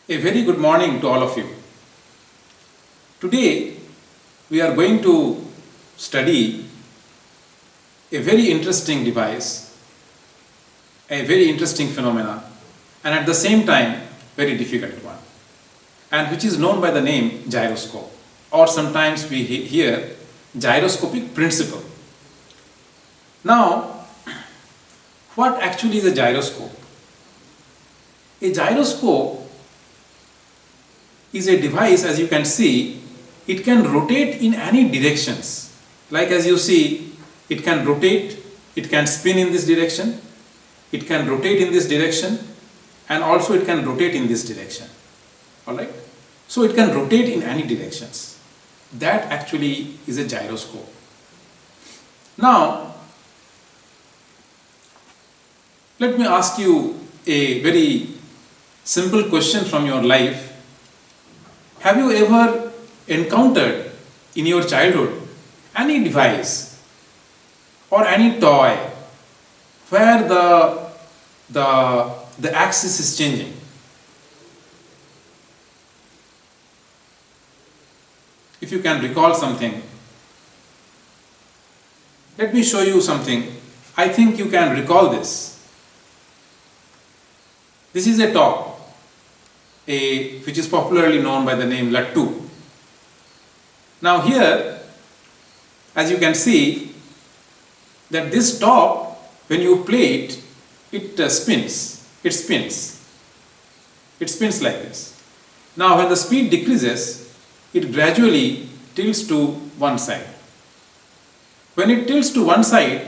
A very good morning to all of you. Today we are going to study a very interesting device, a very interesting phenomena, and at the same time very difficult one, and which is known by the name gyroscope, or sometimes we hear gyroscopic principle. Now, what actually is a gyroscope? A gyroscope is a device, as you can see, it can rotate in any directions. Like as you see, it can rotate, it can spin in this direction, it can rotate in this direction, and also it can rotate in this direction. Alright? So it can rotate in any directions. That actually is a gyroscope. Now, let me ask you a very simple question from your life. Have you ever encountered in your childhood any device or any toy where the axis is changing? If you can recall something, let me show you something. I think you can recall this. This is a top, which is popularly known by the name Lattu. Now here, as you can see, that this top, when you play it, it spins like this. Now when the speed decreases, it gradually tilts to one side. When it tilts to one side,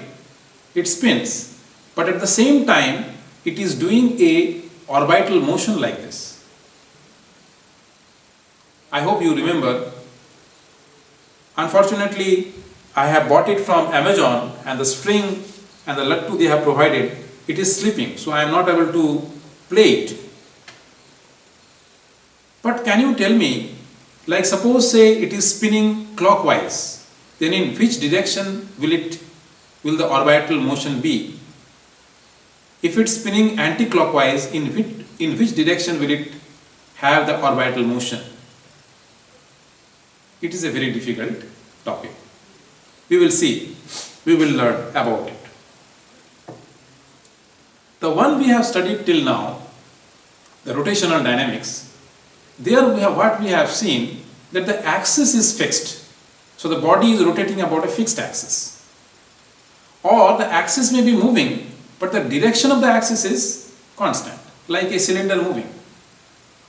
it spins, but at the same time, it is doing a orbital motion like this. I hope you remember. Unfortunately, I have bought it from Amazon, and the string and the lattu they have provided, it is slipping, so I am not able to play it. But can you tell me, like suppose say it is spinning clockwise, then in which direction will the orbital motion be? If it's spinning anti-clockwise, in which direction will it have the orbital motion? It is a very difficult topic. We will see, we will learn about it. The one we have studied till now, the rotational dynamics, there what we have seen, that the axis is fixed. So the body is rotating about a fixed axis. Or the axis may be moving, but the direction of the axis is constant, like a cylinder moving.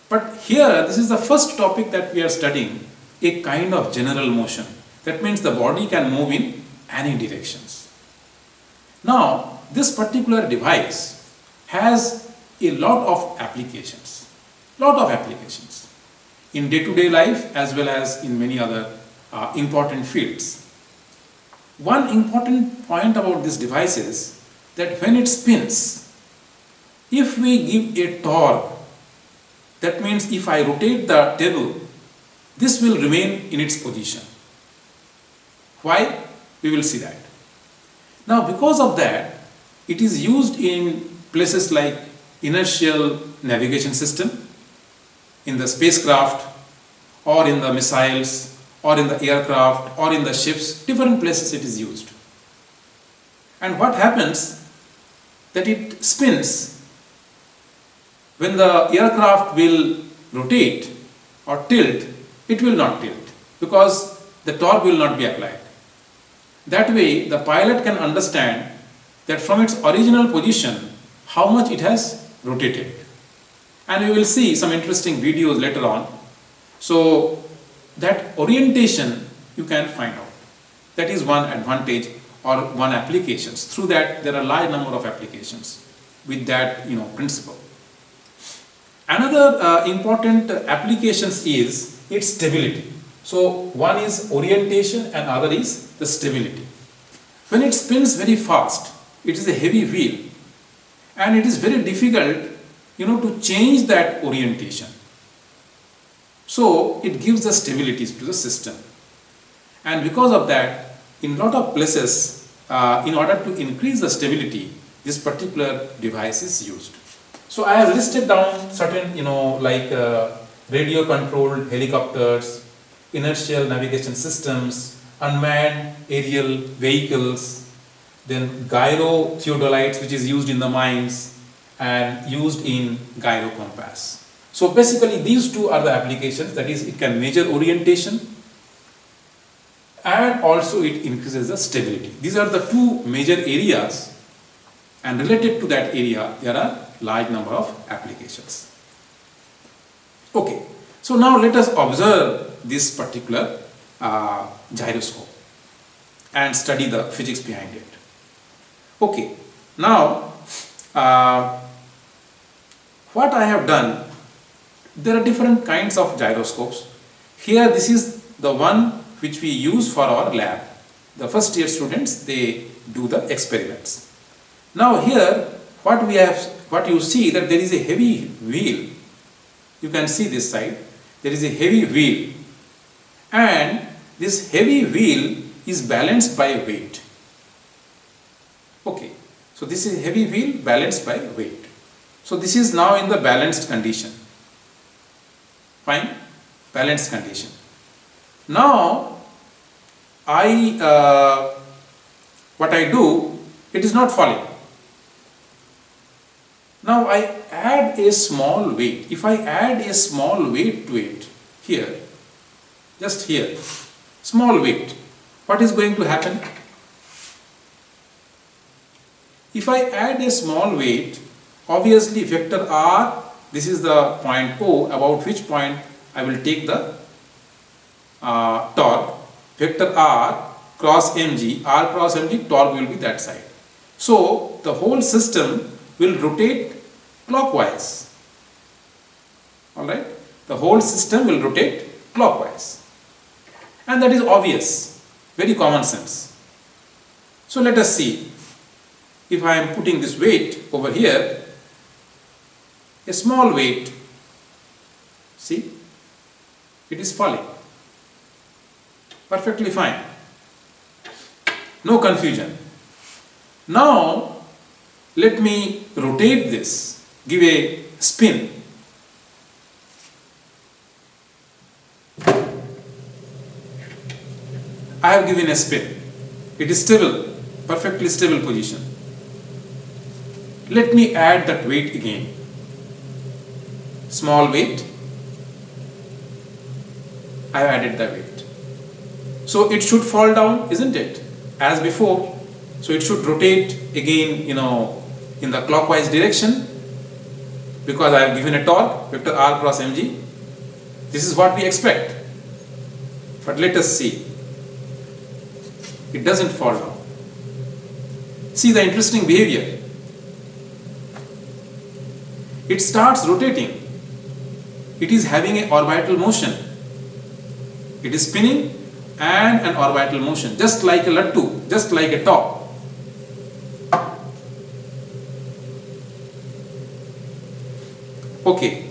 But here, this is the first topic that we are studying, a kind of general motion. That means the body can move in any directions. Now, this particular device has a lot of applications. In day-to-day life as well as in many other important fields. One important point about this device is that when it spins, if we give a torque, that means if I rotate the table, this will remain in its position. Why? We will see that. Now because of that, it is used in places like inertial navigation system, in the spacecraft, or in the missiles, or in the aircraft, or in the ships, different places it is used. And what happens, that it spins when the aircraft will rotate or tilt, it will not tilt because the torque will not be applied. That way the pilot can understand that from its original position how much it has rotated. And we will see some interesting videos later on. So that orientation you can find out. That is one advantage or one applications. Through that there are a large number of applications with that principle. Another important applications is its stability. So one is orientation and other is the stability. When it spins very fast, it is a heavy wheel and it is very difficult to change that orientation. So it gives the stability to the system. And because of that, in lot of places, in order to increase the stability, this particular device is used. So I have listed down certain, like radio controlled helicopters, inertial navigation systems, unmanned aerial vehicles, then gyro theodolites, which is used in the mines and used in gyro compass. So basically these two are the applications, that is, it can measure orientation and also it increases the stability. These are the two major areas, and related to that area there are large number of applications. Okay, so now let us observe this particular gyroscope and study the physics behind it. Okay, now what I have done, there are different kinds of gyroscopes. Here this is the one which we use for our lab. The first year students, they do the experiments. Now here what you see, that there is a heavy wheel. You can see this side, there is a heavy wheel, and this heavy wheel is balanced by weight. Okay, so this is heavy wheel balanced by weight. So this is now in the balanced condition. Fine, balanced condition. Now what I do, it is not falling. Now I add a small weight. If I add a small weight to it, here, just here, small weight, what is going to happen? If I add a small weight, obviously vector r, this is the point O, about which point I will take the torque, vector r cross mg, r cross mg, torque will be that side. So the whole system will rotate clockwise. Alright, the whole system will rotate clockwise, and that is obvious, very common sense. So let us see, if I am putting this weight over here, a small weight, see, it is falling perfectly fine, no confusion. Now let me rotate this, give a spin. I have given a spin, it is stable, perfectly stable position. Let me add that weight again, small weight, I have added the weight. So it should fall down, isn't it, as before. So it should rotate again, in the clockwise direction, because I have given a torque, vector r cross mg. This is what we expect. But let us see, it doesn't fall down. See the interesting behavior. It starts rotating. It is having an orbital motion. It is spinning and an orbital motion, just like a lattu, just like a top. Okay,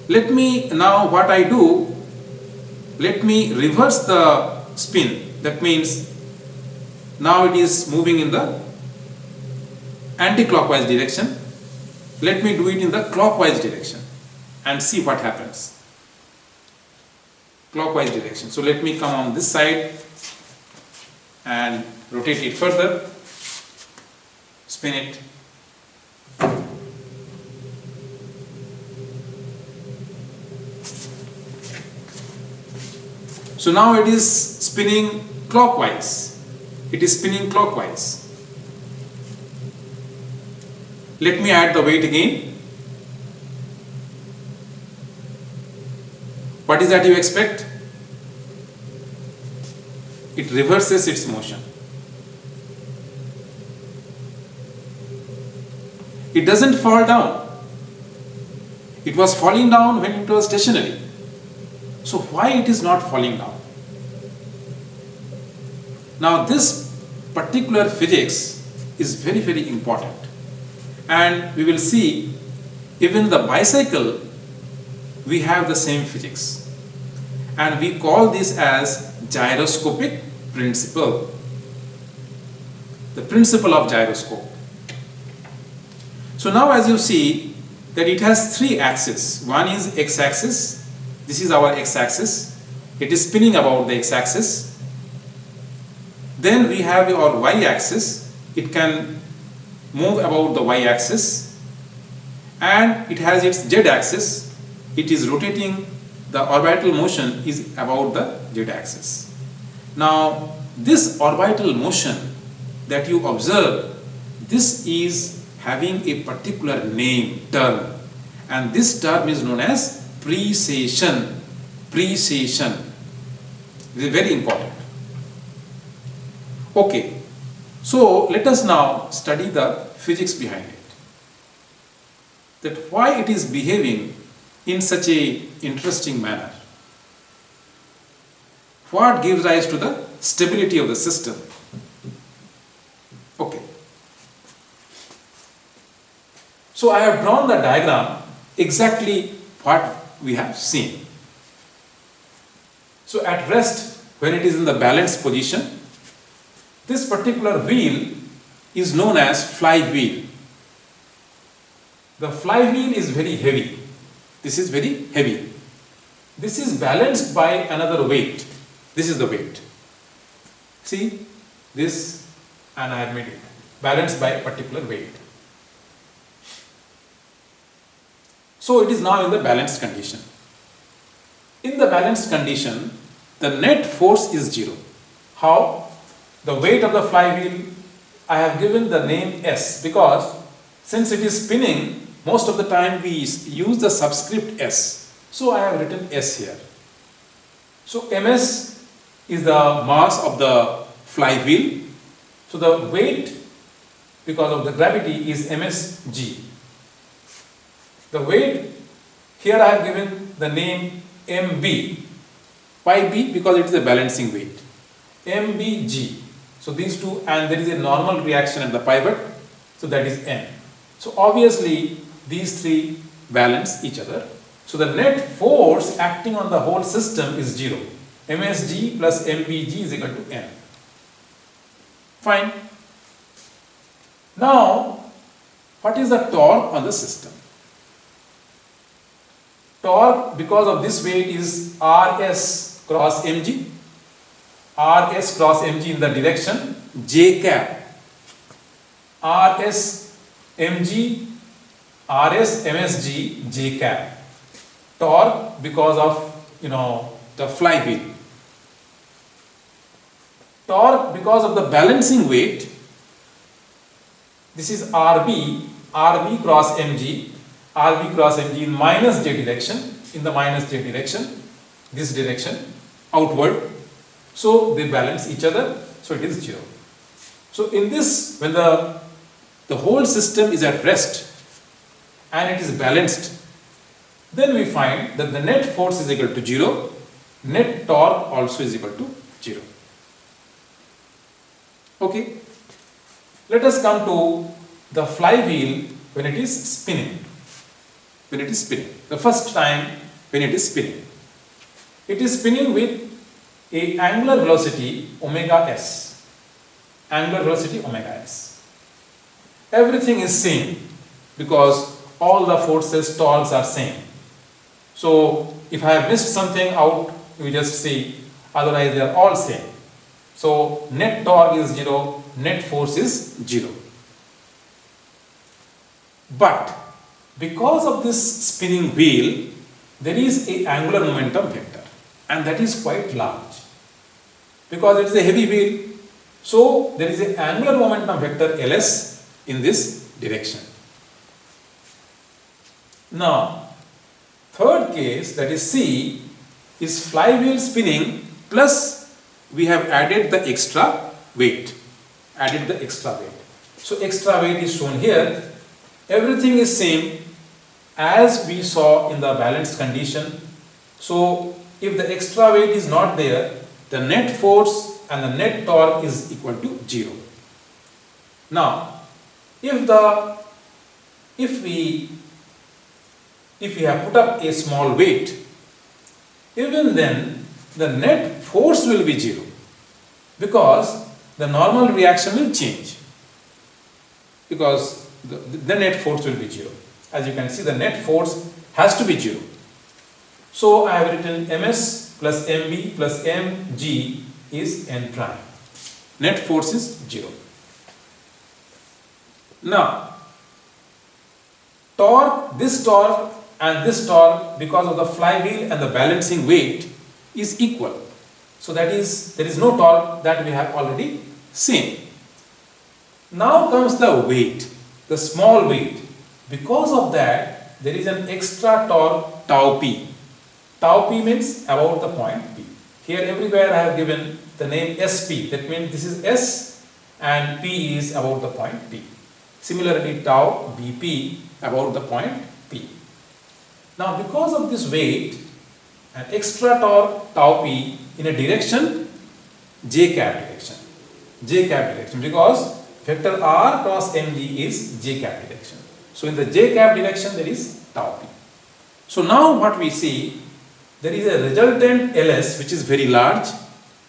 let me now, what I do, let me reverse the spin. That means now it is moving in the anti-clockwise direction. Let me do it in the clockwise direction and see what happens. Clockwise direction. So let me come on this side and rotate it further, spin it. So now it is spinning clockwise. It is spinning clockwise. Let me add the weight again. What is that you expect? It reverses its motion. It doesn't fall down. It was falling down when it was stationary. So why it is not falling down? Now this particular physics is very, very important. And we will see, even the bicycle, we have the same physics. And we call this as gyroscopic principle. The principle of gyroscope. So now as you see, that it has three axes. One is x-axis. This is our x-axis. It is spinning about the x-axis. Then we have our y-axis. It can move about the y-axis. And it has its z-axis. It is rotating. The orbital motion is about the z-axis. Now, this orbital motion that you observe, this is having a particular name, term, and this term is known as precession. Precession. This is very important. Okay, so let us now study the physics behind it. That why it is behaving in such a interesting manner. What gives rise to the stability of the system? Okay. So I have drawn the diagram exactly what we have seen. So at rest, when it is in the balanced position, this particular wheel is known as flywheel. The flywheel is very heavy. This is very heavy. This is balanced by another weight. This is the weight. See, this, and I have made it balanced by a particular weight. So it is now in the balanced condition. In the balanced condition, the net force is 0. How? The weight of the flywheel, I have given the name S, because since it is spinning, most of the time we use the subscript S. So I have written S here. So Ms is the mass of the flywheel. So the weight, because of the gravity, is Msg. The weight, here I have given the name Mb. Why B? Because it is a balancing weight. Mbg. So these two, and there is a normal reaction at the pivot, so that is N. So obviously these three balance each other. So the net force acting on the whole system is 0. Msg plus Mbg is equal to N. Fine. Now, what is the torque on the system? Torque, because of this weight, is Rs cross mg. Rs cross mg in the direction j cap. Rs mg, Rs msg, j cap. Torque because of the flywheel. Torque because of the balancing weight. This is Rb cross mg. Rb cross mg in minus j direction, in the minus j direction, this direction, outward. So they balance each other, so it is 0. So in this, when the whole system is at rest and it is balanced, then we find that the net force is equal to 0, net torque also is equal to 0. Okay, let us come to the flywheel when it is spinning. When it is spinning, the first time when it is spinning with a angular velocity omega s. Angular velocity omega s. Everything is same because all the forces, torques are same. So if I have missed something out, you just see, otherwise they are all same. So net torque is 0, net force is 0. But because of this spinning wheel, there is a angular momentum vector, and that is quite large. Because it is a heavy wheel, so there is an angular momentum vector Ls in this direction. Now, third case, that is C, is flywheel spinning plus we have added the extra weight. So extra weight is shown here. Everything is same as we saw in the balanced condition. So if the extra weight is not there, the net force and the net torque is equal to 0. Now, if we have put up a small weight, even then the net force will be 0 because the normal reaction will change, because the net force will be 0. As you can see, the net force has to be 0. So I have written ms plus mb plus mg is n prime. Net force is 0. Now, torque and this torque, because of the flywheel and the balancing weight, is equal. So that is, there is no torque, that we have already seen. Now comes the weight, the small weight. Because of that, there is an extra torque tau p. Tau p means about the point P. Here everywhere I have given the name SP. That means this is S and P is about the point P. Similarly, tau BP about the point P. Now because of this weight, an extra torque tau P in a direction j cap direction. J cap direction, because vector r cross mg is j cap direction. So in the j cap direction there is tau P. So now what we see, there is a resultant Ls which is very large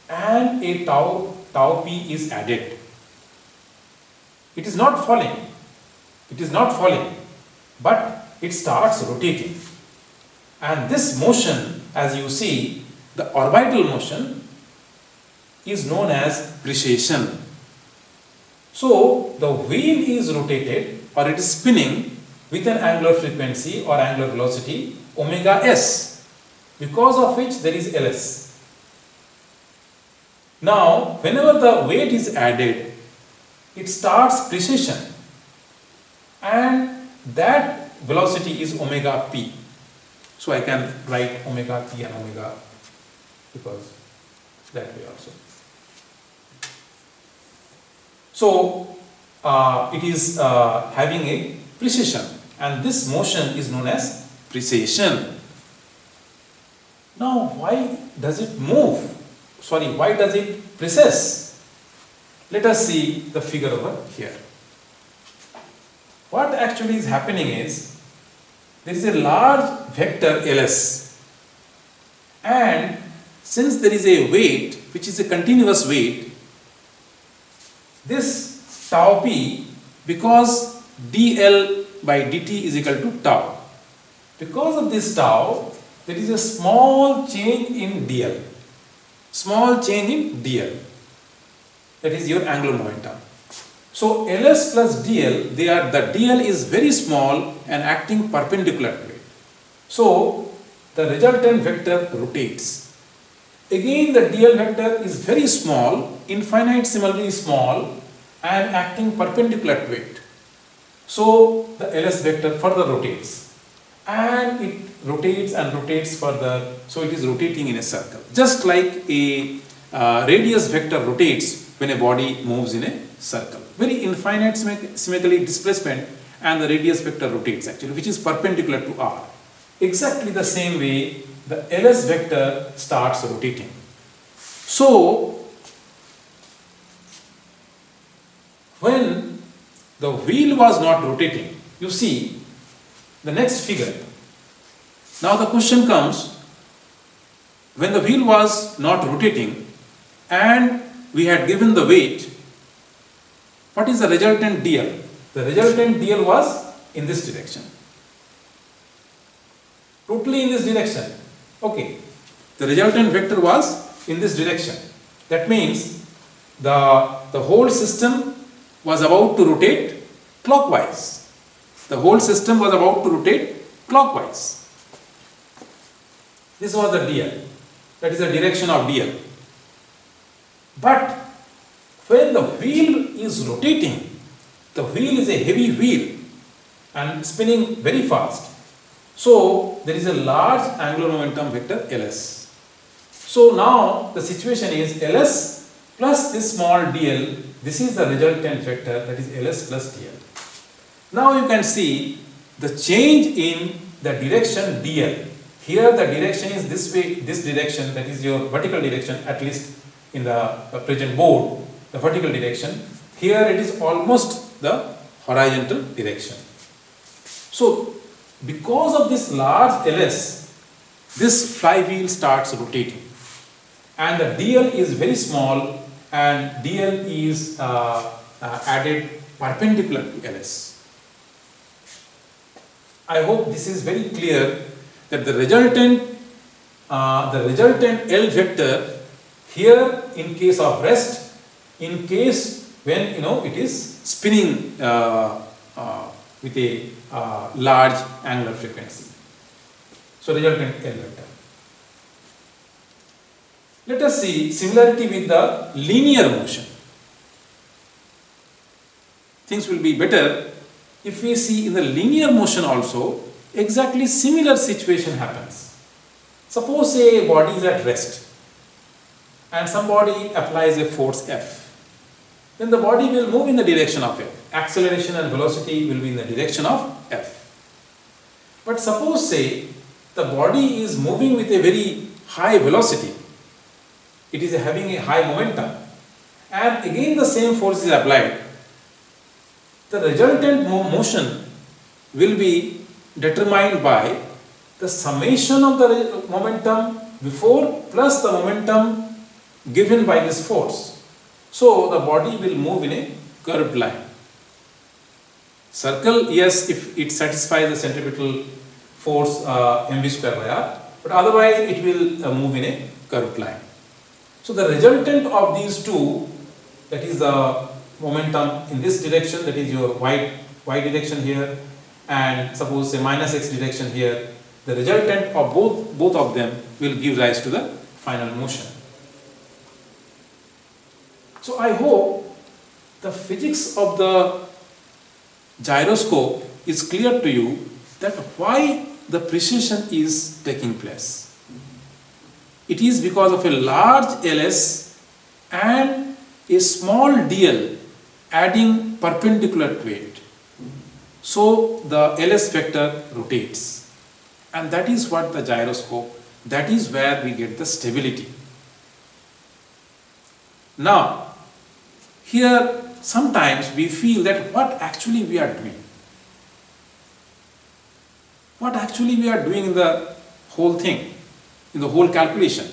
and a tau P is added. It is not falling. It is not falling, but it starts rotating. And this motion, as you see, the orbital motion is known as precession. So the wheel is rotated or it is spinning with an angular frequency or angular velocity omega s, because of which there is Ls. Now, whenever the weight is added, it starts precession and that velocity is omega p. So I can write omega p and omega because that way also. So it is having a precession and this motion is known as precession. Now why does it move? Sorry, why does it precess? Let us see the figure over here. What actually is happening is, there is a large vector Ls, and since there is a weight which is a continuous weight, this tau p, because dl by dt is equal to tau, because of this tau there is a small change in dl, small change in dl, that is your angular momentum. So Ls plus dl, the dl is very small and acting perpendicular to it. So the resultant vector rotates. Again the dl vector is very small, infinitesimally small and acting perpendicular to it. So the Ls vector further rotates and it rotates and rotates further, so it is rotating in a circle. Just like a radius vector rotates when a body moves in a circle. Very infinitesimally displacement and the radius vector rotates actually, which is perpendicular to r. Exactly the same way the Ls vector starts rotating. So when the wheel was not rotating, you see the next figure. Now the question comes, when the wheel was not rotating and we had given the weight, what is the resultant dl? The resultant dl was in this direction. Totally in this direction. Okay. The resultant vector was in this direction. That means the whole system was about to rotate clockwise. The whole system was about to rotate clockwise. This was the dl. That is the direction of dl. But when the wheel is rotating, the wheel is a heavy wheel and spinning very fast. So there is a large angular momentum vector Ls. So now the situation is Ls plus this small dl, this is the resultant vector, that is Ls plus dl. Now you can see the change in the direction dl. Here the direction is this way, this direction, that is your vertical direction, at least in the present board, the vertical direction. Here it is almost the horizontal direction. So because of this large Ls, this flywheel starts rotating and the dl is very small and dl is added perpendicular to Ls. I hope this is very clear that the resultant L vector here in case of rest, in case when it is spinning with a large angular frequency. So resultant L vector. Let us see similarity with the linear motion. Things will be better if we see in the linear motion also exactly similar situation happens. Suppose a body is at rest and somebody applies a force F. Then the body will move in the direction of F. Acceleration and velocity will be in the direction of F. But suppose say the body is moving with a very high velocity. It is having a high momentum and again the same force is applied. The resultant motion will be determined by the summation of the momentum before plus the momentum given by this force. So the body will move in a curved line. Circle, yes, if it satisfies the centripetal force mv square by r, but otherwise it will move in a curved line. So the resultant of these two, that is the momentum in this direction, that is your y direction here, and suppose say minus x direction here, the resultant of both of them will give rise to the final motion. So I hope the physics of the gyroscope is clear to you, that why the precession is taking place. It is because of a large ls and a small dl adding perpendicular to it. So the ls vector rotates, and that is what the gyroscope, that is where we get the stability. Now here sometimes we feel that what actually we are doing. What actually we are doing in the whole thing, in the whole calculation.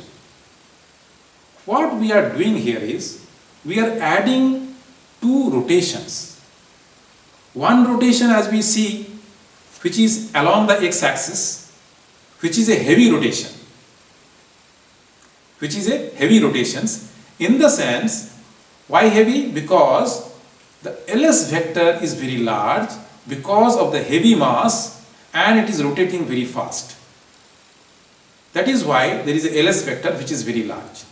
What we are doing here is, we are adding two rotations. One rotation as we see, which is along the x-axis, which is a heavy rotation. Which is a heavy rotation in the sense, why heavy? Because the ls vector is very large because of the heavy mass and it is rotating very fast. That is why there is a ls vector which is very large.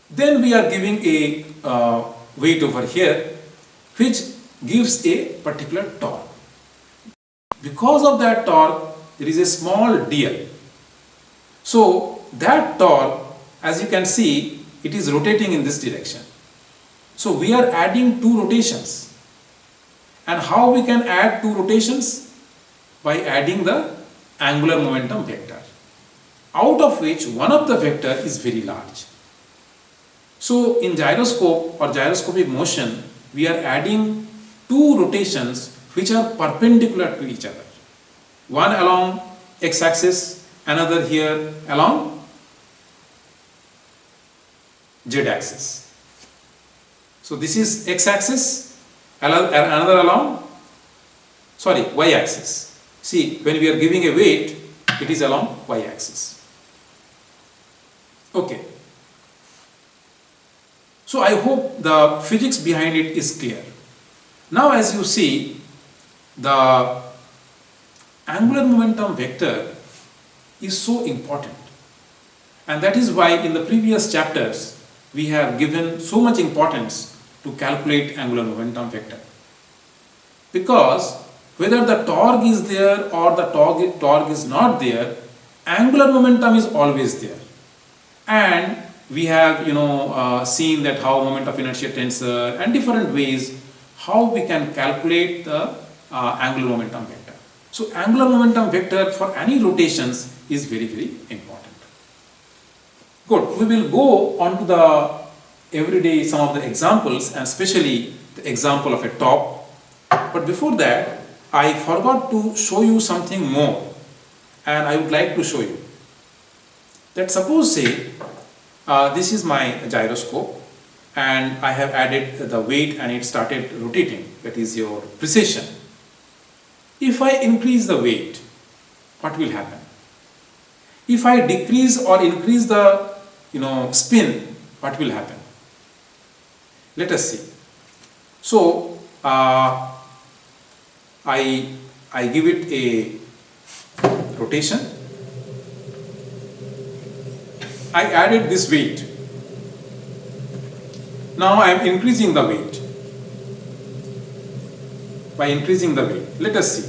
Then we are giving a weight over here which gives a particular torque. Because of that torque, there is a small dl. So that torque, as you can see, it is rotating in this direction. So we are adding two rotations. And how we can add two rotations? By adding the angular momentum vector, out of which one of the vector is very large. So in gyroscope or gyroscopic motion, we are adding two rotations which are perpendicular to each other. One along x-axis, another here along z-axis. So this is x-axis, another along, y-axis. See, when we are giving a weight, it is along y-axis. Okay. So I hope the physics behind it is clear. Now as you see, the angular momentum vector is so important. And that is why in the previous chapters, we have given so much importance to calculate angular momentum vector. Because whether the torque is there or the torque is not there, angular momentum is always there. And we have seen that how moment of inertia tensor and different ways how we can calculate the angular momentum vector. So angular momentum vector for any rotations is very, very important. Good. We will go on to the everyday some of the examples, and especially the example of a top. But before that, I forgot to show you something more, and I would like to show you that suppose say this is my gyroscope and I have added the weight and it started rotating, that is your precession. If I increase the weight, what will happen? If I decrease or increase the spin, what will happen? Let us see. So I give it a rotation. I added this weight. Now I am increasing the weight. By increasing the weight, let us see.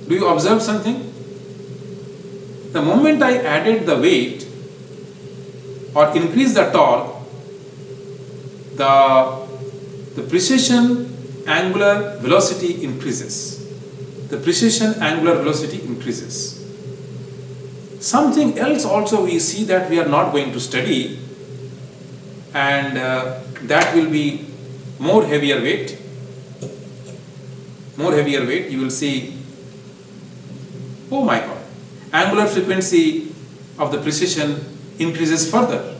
Do you observe something? The moment I added the weight or increased the torque, the precision angular velocity increases. The precision angular velocity increases. Something else also we see that we are not going to study, and that will be more heavier weight. More heavier weight, you will see, oh my god, angular frequency of the precision increases further.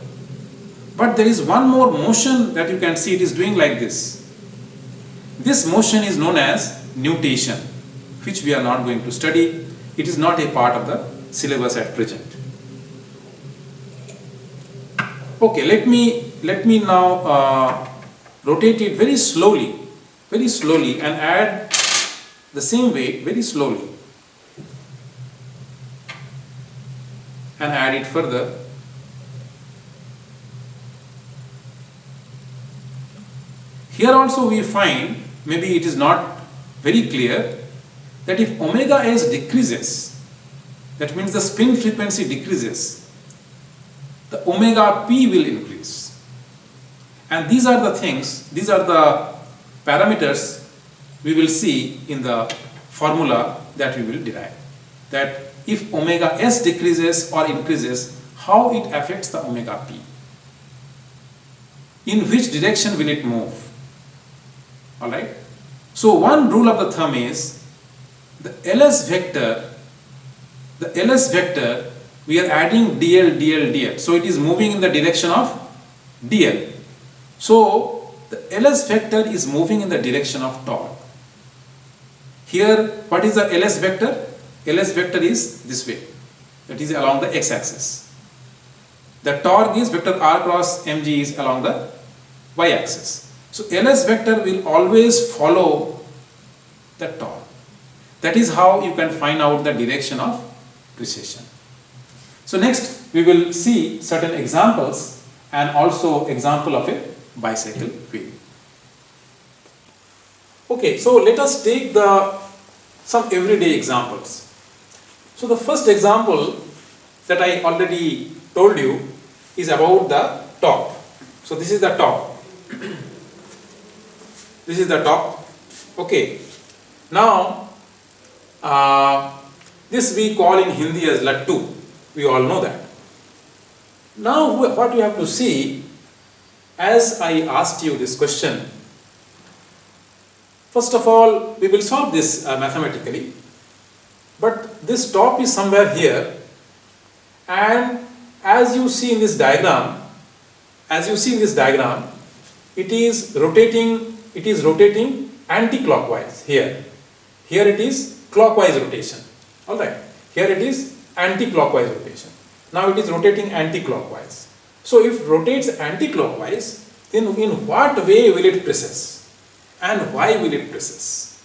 But there is one more motion that you can see, it is doing like this. This motion is known as nutation, which we are not going to study. It is not a part of the syllabus at present. Okay, let me now rotate it very slowly and add the same weight very slowly and add it further. Here also we find, maybe it is not very clear, that if omega s decreases, that means the spin frequency decreases, the omega p will increase. And these are the things, these are the parameters we will see in the formula that we will derive. That if omega s decreases or increases, how it affects the omega p. In which direction will it move? Alright. So one rule of the thumb is the LS vector, we are adding dl, dl, dl. So it is moving in the direction of dl. So the LS vector is moving in the direction of torque. Here, what is the LS vector? LS vector is this way, that is along the x-axis. The torque is vector r cross mg is along the y-axis. So LS vector will always follow the torque. That is how you can find out the direction of precession. So next we will see certain examples and also example of a bicycle wheel. Okay, so let us take some everyday examples. So the first example that I already told you is about the top. So this is the top. This is the top. Okay. Now this we call in Hindi as lattu. We all know that. Now what you have to see, as I asked you this question, first of all we will solve this mathematically, but this top is somewhere here, and as you see in this diagram, it is rotating anti-clockwise here. Here it is clockwise rotation. Alright. Here it is anti-clockwise rotation. Now it is rotating anti-clockwise. So if it rotates anti-clockwise, then in what way will it precess? And why will it precess?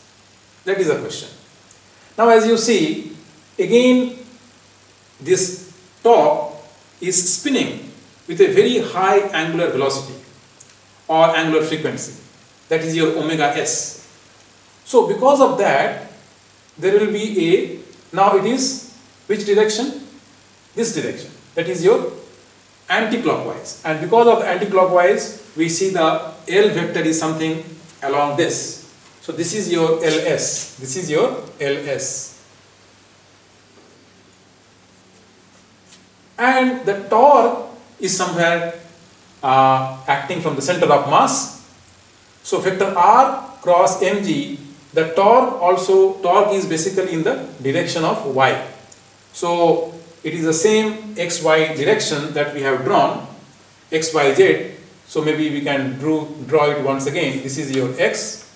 That is the question. Now as you see, again this top is spinning with a very high angular velocity or angular frequency. That is your omega s. So because of that, there will be now it is which direction? This direction. That is your anti-clockwise. And because of anti-clockwise, we see the L vector is something along this. So this is your LS. This is your LS. And the torque is somewhere acting from the center of mass. So vector R cross mg, the torque is basically in the direction of y. So it is the same xy direction that we have drawn, x, y, z. So maybe we can draw it once again. This is your x,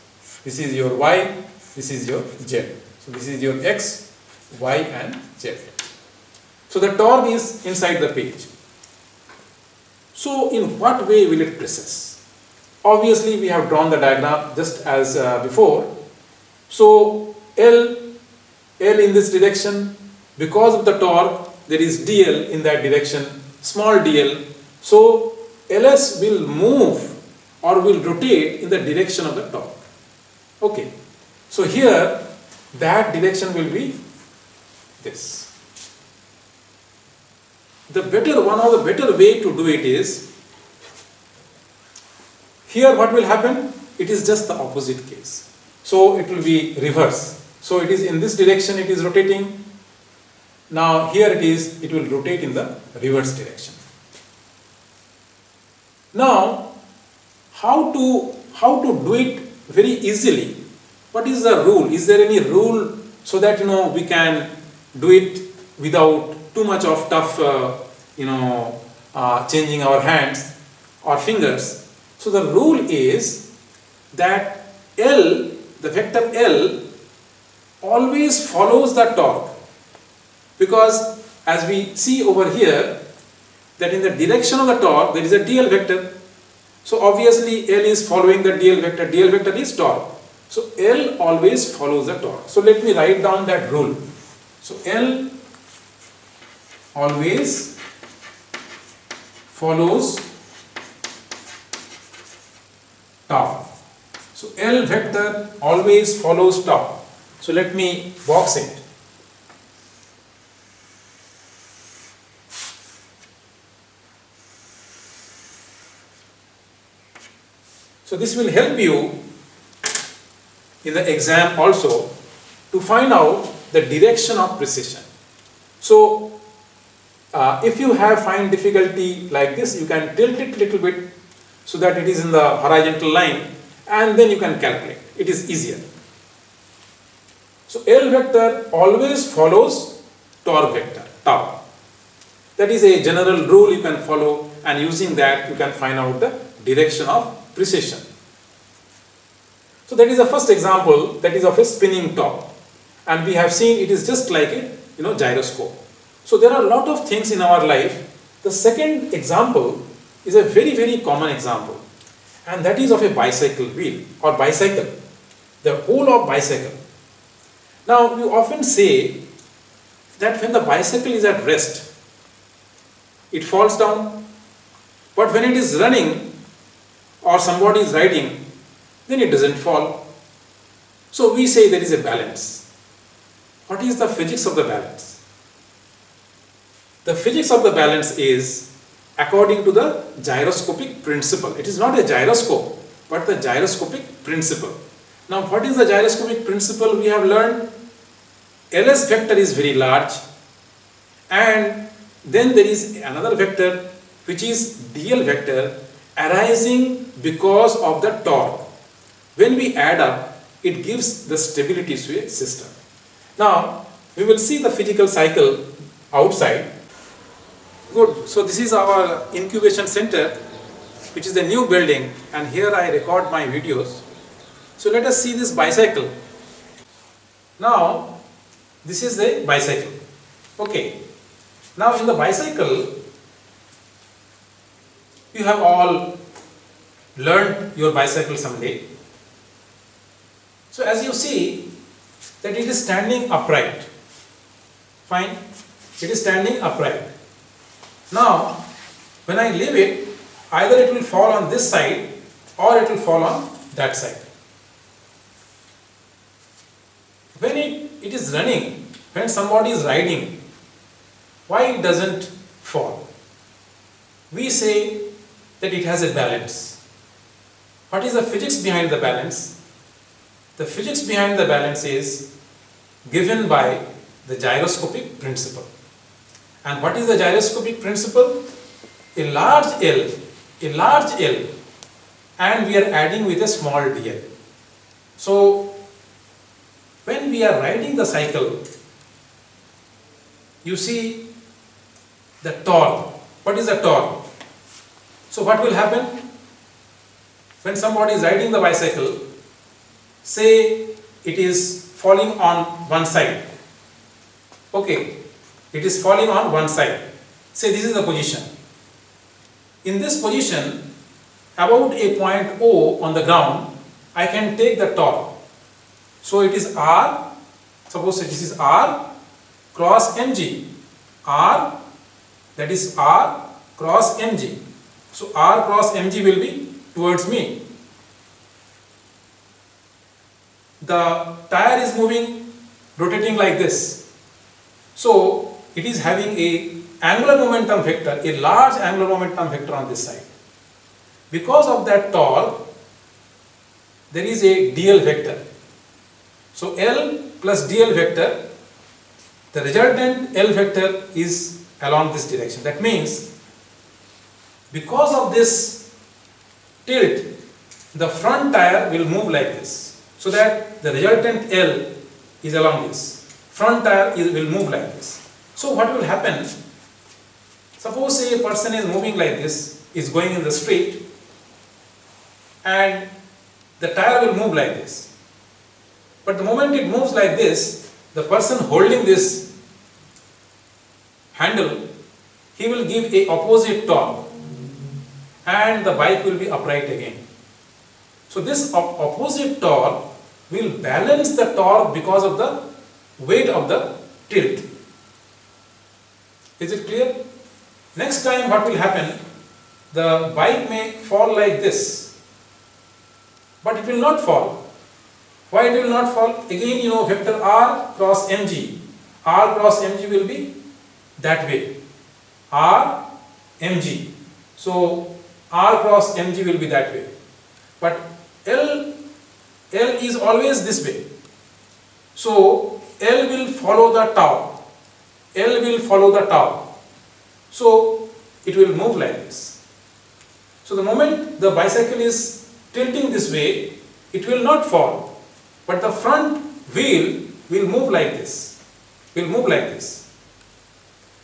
this is your y, this is your z. So this is your x, y and z. So the torque is inside the page. So in what way will it precess? Obviously we have drawn the diagram just as before. So L in this direction, because of the torque there is dl in that direction, small dl. So Ls will move or will rotate in the direction of the torque. Okay. So here that direction will be this. One of the better way to do it is, here what will happen? It is just the opposite case. So it will be reverse. So it is in this direction it is rotating. Now here it will rotate in the reverse direction. Now how to do it very easily? What is the rule? Is there any rule so that we can do it without too much of tough changing our hands or fingers? So the rule is that L, the vector L, always follows the torque, because as we see over here that in the direction of the torque there is a dl vector. So obviously L is following the dl vector. Dl vector is torque. So L always follows the torque. So let me write down that rule. So L always follows torque. So L vector always follows torque. So let me box it. So this will help you in the exam also to find out the direction of precision. So if you find difficulty like this, you can tilt it little bit so that it is in the horizontal line, and then you can calculate. It is easier. So L vector always follows torque vector, tau. That is a general rule you can follow, and using that you can find out the direction of precision. So that is the first example, that is of a spinning top, and we have seen it is just like a gyroscope. So there are a lot of things in our life. The second example is a very, very common example, and that is of a bicycle wheel or bicycle, the whole of bicycle. Now you often say that when the bicycle is at rest, it falls down, but when it is running or somebody is riding, then it doesn't fall. So we say there is a balance. What is the physics of the balance? The physics of the balance is according to the gyroscopic principle. It is not a gyroscope, but the gyroscopic principle. Now what is the gyroscopic principle? We have learned Ls vector is very large, and then there is another vector which is dl vector arising because of the torque. When we add up, it gives the stability to a system. Now we will see the physical cycle outside. Good. So this is our incubation center, which is a new building, and here I record my videos. So let us see this bicycle. Now this is the bicycle. Okay. Now in the bicycle, you have all learned your bicycle someday. So as you see that it is standing upright. Fine. It is standing upright. Now when I leave it, either it will fall on this side or it will fall on that side. When it is running, when somebody is riding, why it doesn't fall? We say that it has a balance. What is the physics behind the balance? The physics behind the balance is given by the gyroscopic principle. And what is the gyroscopic principle? A large L, and we are adding with a small dl. So when we are riding the cycle, you see the torque. What is the torque? So what will happen when somebody is riding the bicycle? Say it is falling on one side. Okay, it is falling on one side. Say this is the position. In this position, about a point O on the ground, I can take the torque. So it is R, suppose this is R cross mg. R, that is R cross mg. So R cross mg will be towards me. The tire is moving, rotating like this. So it is having a angular momentum vector, a large angular momentum vector on this side. Because of that torque, there is a dl vector. So L plus dl vector, the resultant L vector is along this direction. That means because of this tilt, the front tire will move like this. So that the resultant L is along this. Front tire will move like this. So what will happen? Suppose a person is moving like this, is going in the street, and the tire will move like this. But the moment it moves like this, the person holding this handle, he will give a opposite torque and the bike will be upright again. So this opposite torque will balance the torque because of the weight of the tilt. Is it clear? Next time what will happen? The bike may fall like this, but it will not fall. Why it will not fall? Again, you know, vector R cross mg. R cross mg will be that way. R mg. So R cross mg will be that way. But L is always this way. So L will follow the tau. L will follow the tau. So it will move like this. So the moment the bicycle is tilting this way, it will not fall. But the front wheel will move like this. Will move like this.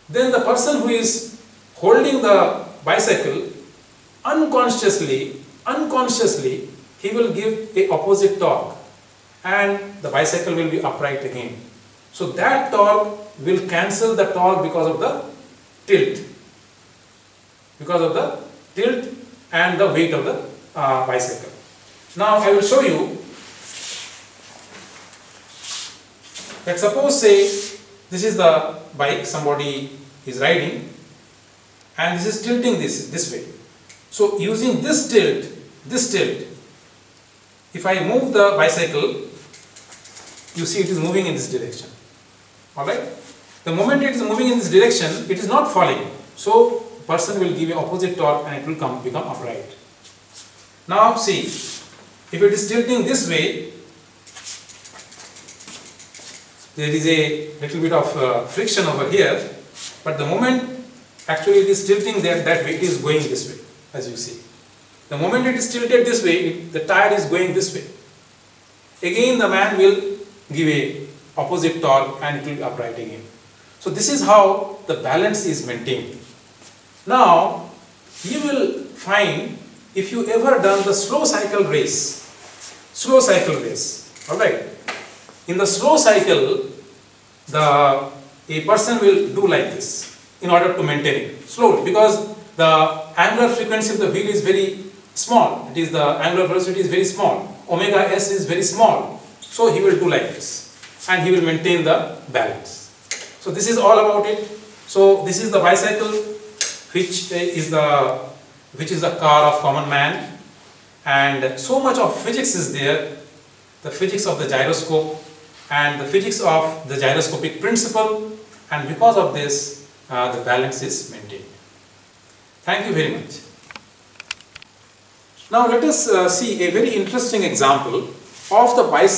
Then the person who is holding the bicycle, unconsciously, he will give a opposite torque and the bicycle will be upright again. So that torque will cancel the torque because of the tilt. Because of the tilt and the weight of the bicycle. Now I will show you that suppose say this is the bike somebody is riding and this is tilting this way. So using this tilt, if I move the bicycle, you see it is moving in this direction. Alright? The moment it is moving in this direction, it is not falling. So person will give a opposite torque and it will become upright. Now see, if it is tilting this way, there is a little bit of friction over here, but the moment actually it is tilting that way, it is going this way, as you see. The moment it is tilted this way, the tire is going this way. Again the man will give a opposite torque and it will be upright again. So this is how the balance is maintained. Now you will find, if you ever done the slow cycle race, alright, in the slow cycle a person will do like this in order to maintain it slowly, because the angular frequency of the wheel is very small, it is the angular velocity is very small, omega s is very small, so he will do like this and he will maintain the balance. So this is all about it. So this is the bicycle, which is the car of common man, and so much of physics is there, the physics of the gyroscope and the physics of the gyroscopic principle, and because of this the balance is maintained. Thank you very much. Now let us see a very interesting example of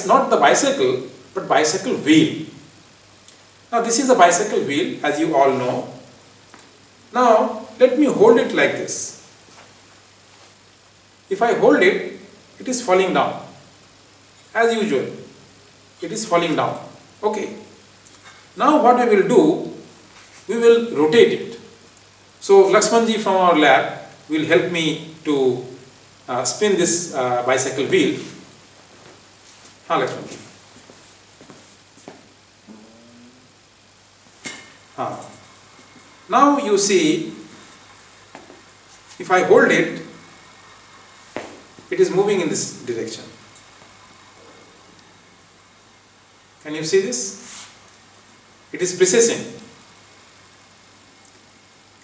not the bicycle but bicycle wheel. Now this is a bicycle wheel, as you all know. Now let me hold it like this. If I hold it, it is falling down. As usual, it is falling down. Okay. Now what we will do, we will rotate it. So Lakshmanji from our lab will help me to spin this bicycle wheel. Lakshmanji. Now you see, if I hold it, it is moving in this direction. Can you see this? It is precessing.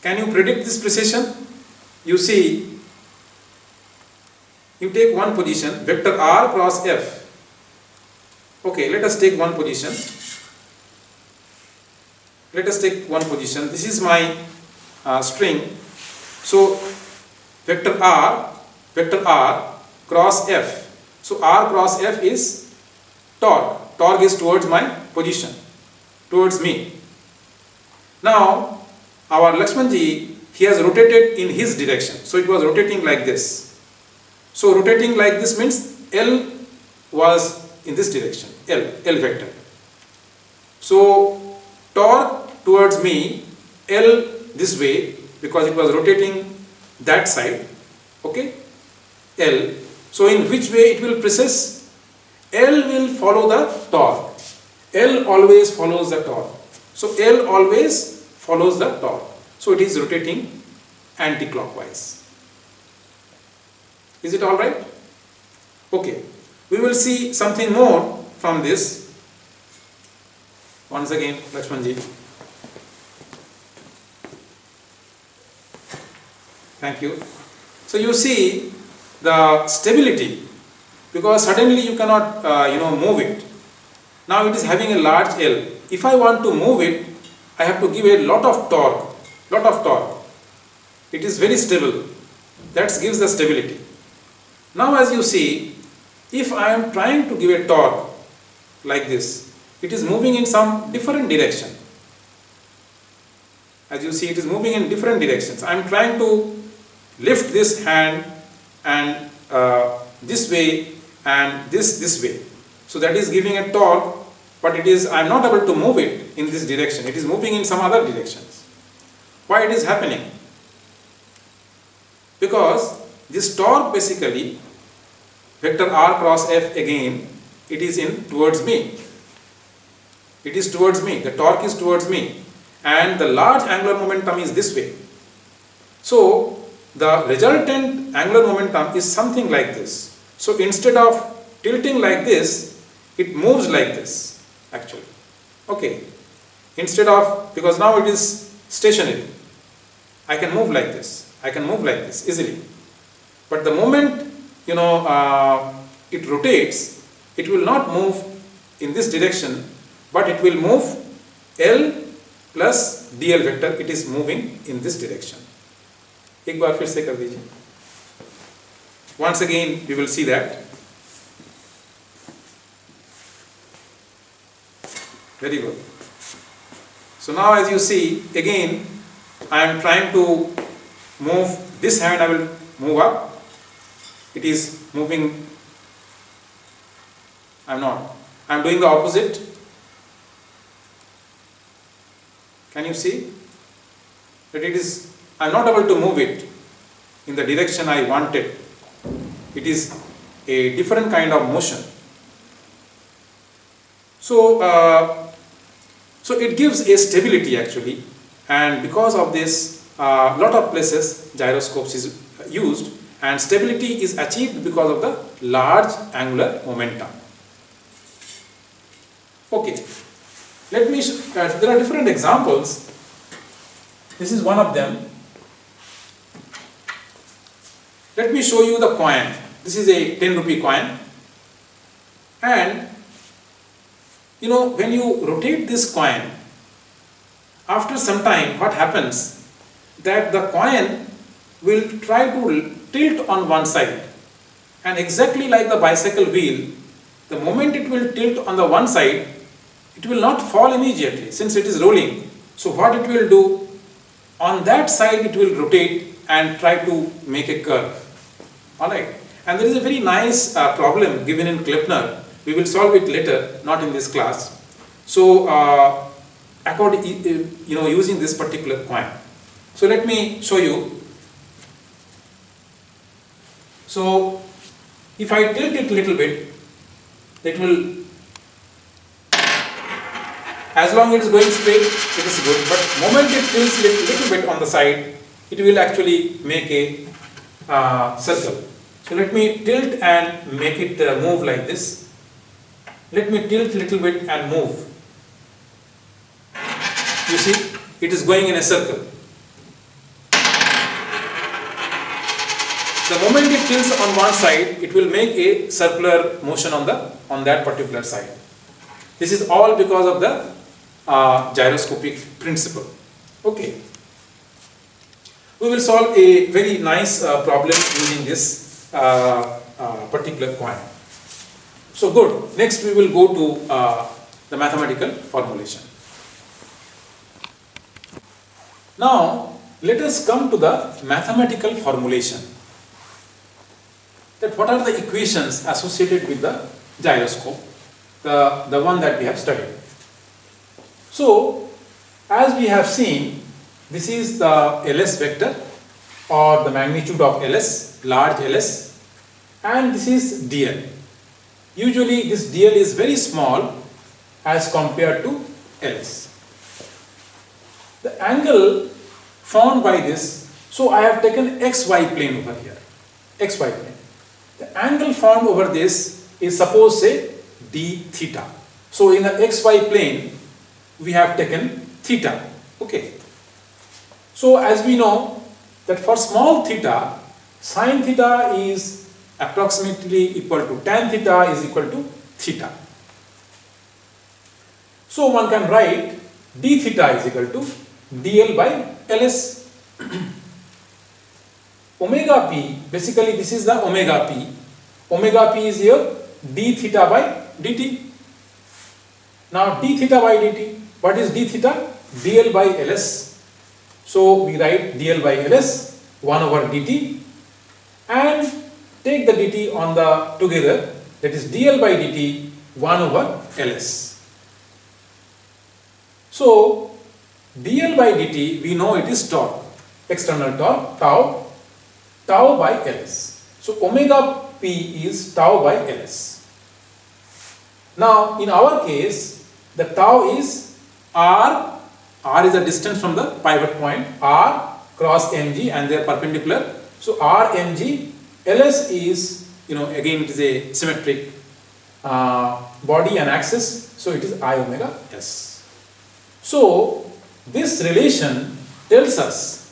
Can you predict this precession? You see, you take one position, vector r cross f. Okay, let us take one position. Let us take one position. This is my string. So, vector r cross f. So, r cross f is torque. Torque is towards my position, towards me. Now, our Lakshmanji, he has rotated in his direction. So, it was rotating like this. So, rotating like this means L was in this direction, L vector. So, torque towards me, L this way, because it was rotating that side, okay, L. So, in which way it will precess? L will follow the torque. L always follows the torque. So, L always follows the torque. So, it is rotating anti-clockwise. Is it alright? Okay. We will see something more from this. Once again, Lakshmanji. Thank you. So, you see the stability, because suddenly you cannot move it. Now it is having a large L. If I want to move it, I have to give a lot of torque. It is very stable. That gives the stability. Now as you see, if I am trying to give a torque like this, it is moving in some different direction. As you see, it is moving in different directions. I am trying to lift this hand and this way and this way. So that is giving a torque, but I am not able to move it in this direction. It is moving in some other directions. Why it is happening? Because this torque basically, vector r cross f again, it is towards me. It is towards me. The torque is towards me. And the large angular momentum is this way. So, the resultant angular momentum is something like this. So, instead of tilting like this, it moves like this actually. Okay. Instead of, because now it is stationary. I can move like this. I can move like this easily. But the moment, it rotates, it will not move in this direction, but it will move L plus dl vector. It is moving in this direction. एक बार फिर से कर दीजिए. Once again we will see that. Very good. So now as you see, again I am trying to move this hand. I will move up. It is moving. I am not. I am doing the opposite. Can you see that it is? I am not able to move it in the direction I wanted. It is a different kind of motion. So, so it gives a stability actually, and because of this, lot of places gyroscopes is used, and stability is achieved because of the large angular momentum. Okay, let me. There are different examples. This is one of them. Let me show you the coin. This is a 10 rupee coin, and when you rotate this coin, after some time what happens, that the coin will try to tilt on one side, and exactly like the bicycle wheel, the moment it will tilt on the one side, it will not fall immediately since it is rolling. So what it will do, on that side it will rotate and try to make a curve. Alright, and there is a very nice problem given in Kleppner. We will solve it later, not in this class. So using this particular coin. So let me show you. So if I tilt it a little bit, it will, as long as it is going straight, it is good, but moment it tilts a little bit on the side, it will actually make a circle. So let me tilt and make it move like this. Let me tilt a little bit and move. You see, it is going in a circle. The moment it tilts on one side, it will make a circular motion on that particular side. This is all because of the gyroscopic principle. Okay. We will solve a very nice problem using this particular coin. So good. Next we will go to the mathematical formulation. Now let us come to the mathematical formulation. That what are the equations associated with the gyroscope, the one that we have studied. So as we have seen, this is the LS vector or the magnitude of LS, large LS, and this is DL. Usually this DL is very small as compared to LS. The angle formed by this, so I have taken XY plane over here, XY plane. The angle formed over this is, suppose say, d theta. So in the XY plane we have taken theta. Okay. So as we know that for small theta, sin theta is approximately equal to tan theta is equal to theta. So one can write d theta is equal to dl by ls. Omega p, basically this is the omega p. Omega p is here d theta by dt. Now d theta by dt, what is d theta? dl by ls. So we write dl by ls 1 over dt and take the dt on the together, that is dl by dt 1 over ls. So dl by dt, we know it is torque, external torque, tau by ls. So omega p is tau by ls. Now in our case, the tau is r is the distance from the pivot point, r cross mg, and they are perpendicular. So r mg, ls is, again it is a symmetric body and axis, so it is I omega s. So this relation tells us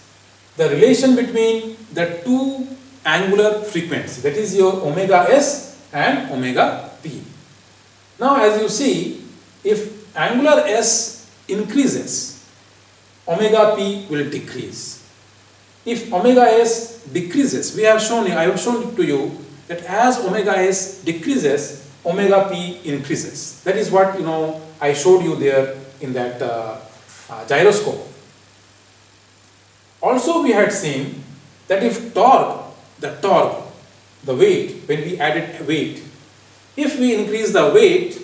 the relation between the two angular frequencies, that is your omega s and omega p. Now as you see, if angular s increases, omega p will decrease. If omega s decreases, I have shown it to you that as omega s decreases, omega p increases. That is what I showed you there in that gyroscope. Also we had seen that if the weight, when we added weight, if we increase the weight,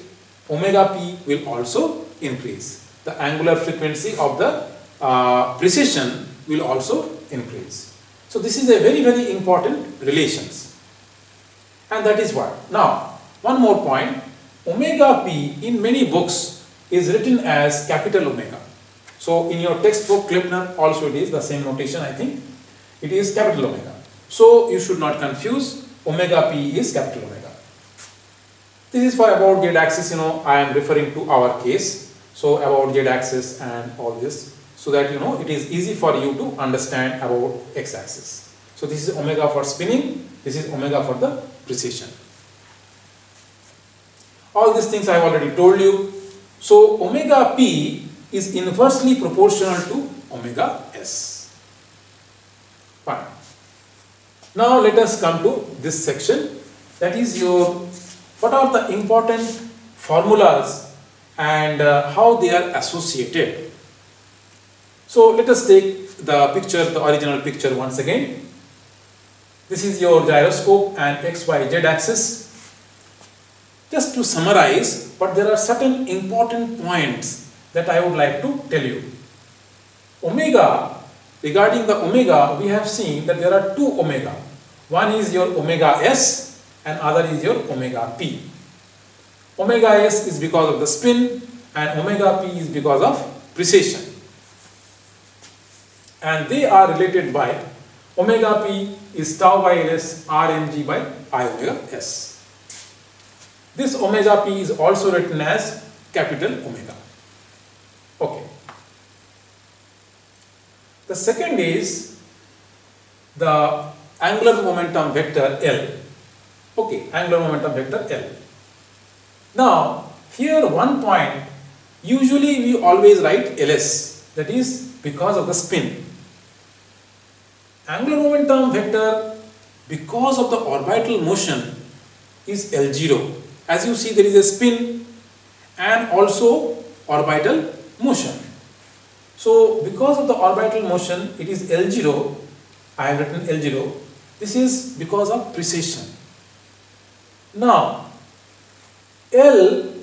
omega p will also increase. The angular frequency of the precision will also increase. So this is a very, very important relations. And that is what. Now, one more point. Omega p in many books is written as capital omega. So in your textbook, Klipner, also it is the same notation, I think. It is capital omega. So you should not confuse. Omega p is capital omega. This is for about z axis, I am referring to our case. So about z axis and all this, so that it is easy for you to understand about x axis. So this is omega for spinning, this is omega for the precision. All these things I have already told you. So omega p is inversely proportional to omega s. Fine. Now let us come to this section, that is what are the important formulas and how they are associated. So let us take the picture, the original picture once again. This is your gyroscope and x, y, z axis. Just to summarize, but there are certain important points that I would like to tell you. Omega, regarding the omega, we have seen that there are two omega. One is your omega s and other is your omega p. Omega s is because of the spin and omega p is because of precession. And they are related by omega p is tau by ls rmg by I omega s. This omega p is also written as capital omega. Okay. The second is the angular momentum vector L. Okay, angular momentum vector L. Now, here one point, usually we always write Ls, that is because of the spin. Angular momentum vector, because of the orbital motion, is L0. As you see, there is a spin and also orbital motion. So, because of the orbital motion, it is L0. I have written L0. This is because of precession. Now, L,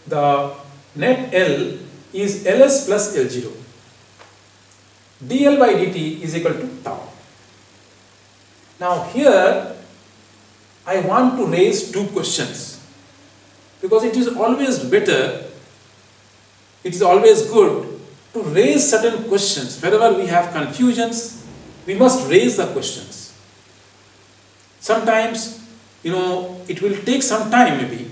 the net L is Ls plus L0. dl by dt is equal to tau. Now, here I want to raise two questions, because it is always better, it is always good to raise certain questions. Wherever we have confusions, we must raise the questions. Sometimes, it will take some time maybe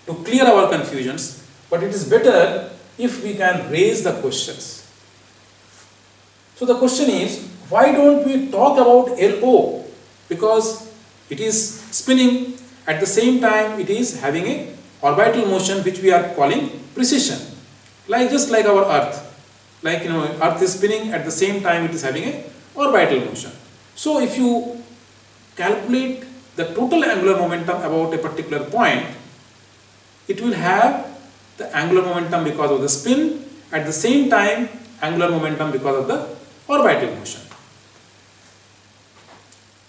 to clear our confusions, but it is better if we can raise the questions. So the question is, why don't we talk about LO? Because it is spinning, at the same time it is having a orbital motion which we are calling precession. Just like our Earth. Earth is spinning, at the same time it is having a orbital motion. So if you calculate the total angular momentum about a particular point, it will have the angular momentum because of the spin, at the same time angular momentum because of the orbital motion.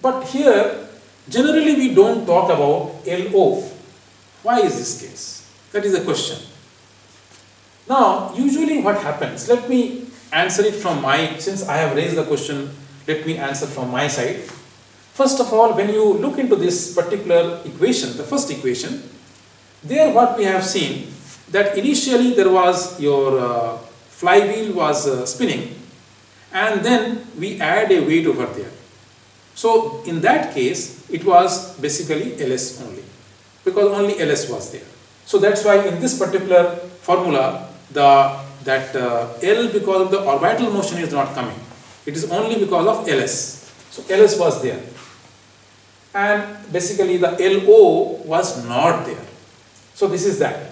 But here, generally we don't talk about LO. Why is this case? That is the question. Now, usually what happens, let me answer it from since I have raised the question, let me answer from my side. First of all, when you look into this particular equation, the first equation, there what we have seen, that initially there was your flywheel was spinning, and then we add a weight over there. So in that case, it was basically Ls only, because only Ls was there. So that's why in this particular formula, L because of the orbital motion is not coming. It is only because of Ls. So Ls was there. And basically the LO was not there. So this is that.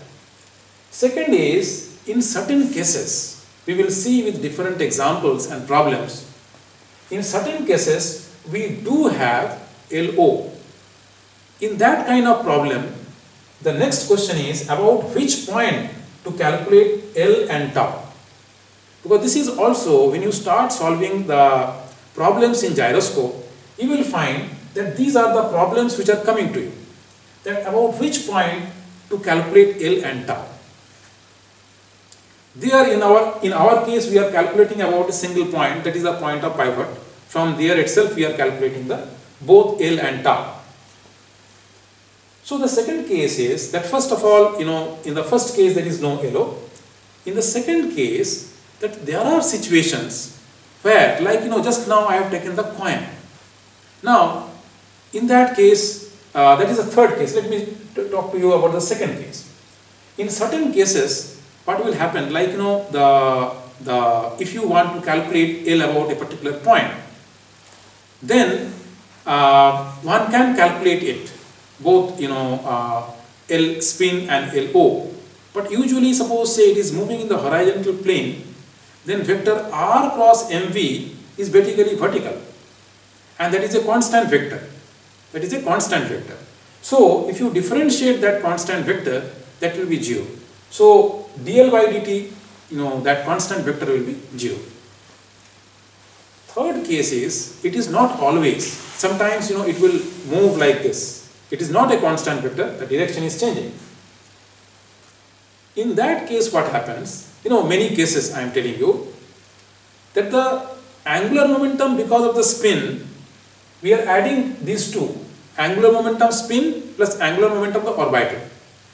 Second is, in certain cases, we will see with different examples and problems. In certain cases, we do have LO. In that kind of problem, the next question is about which point to calculate L and tau. Because this is also, when you start solving the problems in gyroscope, you will find that these are the problems which are coming to you. That about which point to calculate L and tau. There in our case, we are calculating about a single point, that is the point of pivot. From there itself we are calculating the both L and tau. So the second case is that, first of all, in the first case there is no LO. In the second case, that there are situations where, just now I have taken the coin. Now, in that case, that is the third case. Let me talk to you about the second case. In certain cases, what will happen, if you want to calculate L about a particular point, then one can calculate it, both L spin and LO. But usually, suppose say it is moving in the horizontal plane, then vector r cross mv is basically vertical, and that is a constant vector. That is a constant vector. So if you differentiate that constant vector, that will be 0. So dl by dt, that constant vector will be 0. Third case is, it is not always. Sometimes, it will move like this. It is not a constant vector, the direction is changing. In that case, what happens? Many cases I am telling you that the angular momentum, because of the spin, we are adding these two, angular momentum spin plus angular momentum of the orbital.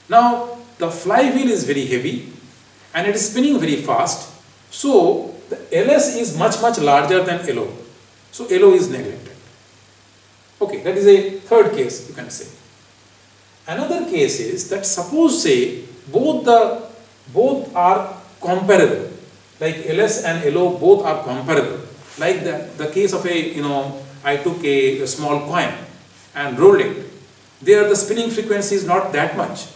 Now the flywheel is very heavy and it is spinning very fast, so the LS is much larger than LO, so LO is neglected. Okay, that is a third case, you can say. Another case is that suppose say both are comparable, like LS and LO both are comparable, like the case of I took a small coin and rolled it. There the spinning frequency is not that much.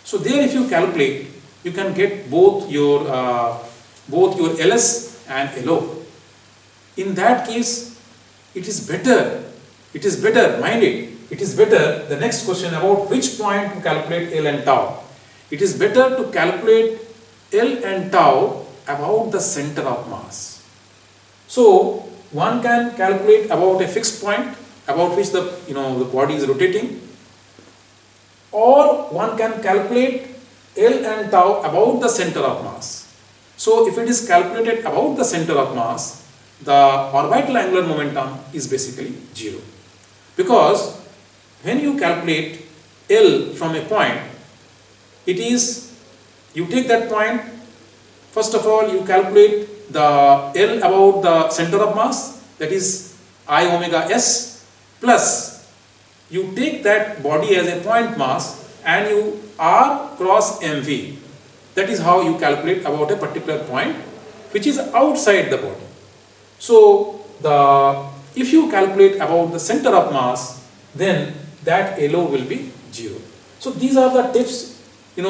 So there if you calculate, you can get both your LS and LO. In that case, it is better, mind it is better, the next question about which point to calculate L and tau. It is better to calculate L and tau about the center of mass. So one can calculate about a fixed point about which the body is rotating, or one can calculate L and tau about the center of mass. So if it is calculated about the center of mass, the orbital angular momentum is basically 0, because when you calculate L from a point, it is, you take that point, first of all you calculate the L about the center of mass, that is I omega s, plus you take that body as a point mass and you R cross mv. That is how you calculate about a particular point which is outside the body. So if you calculate about the center of mass, then that LO will be 0. So these are the tips, you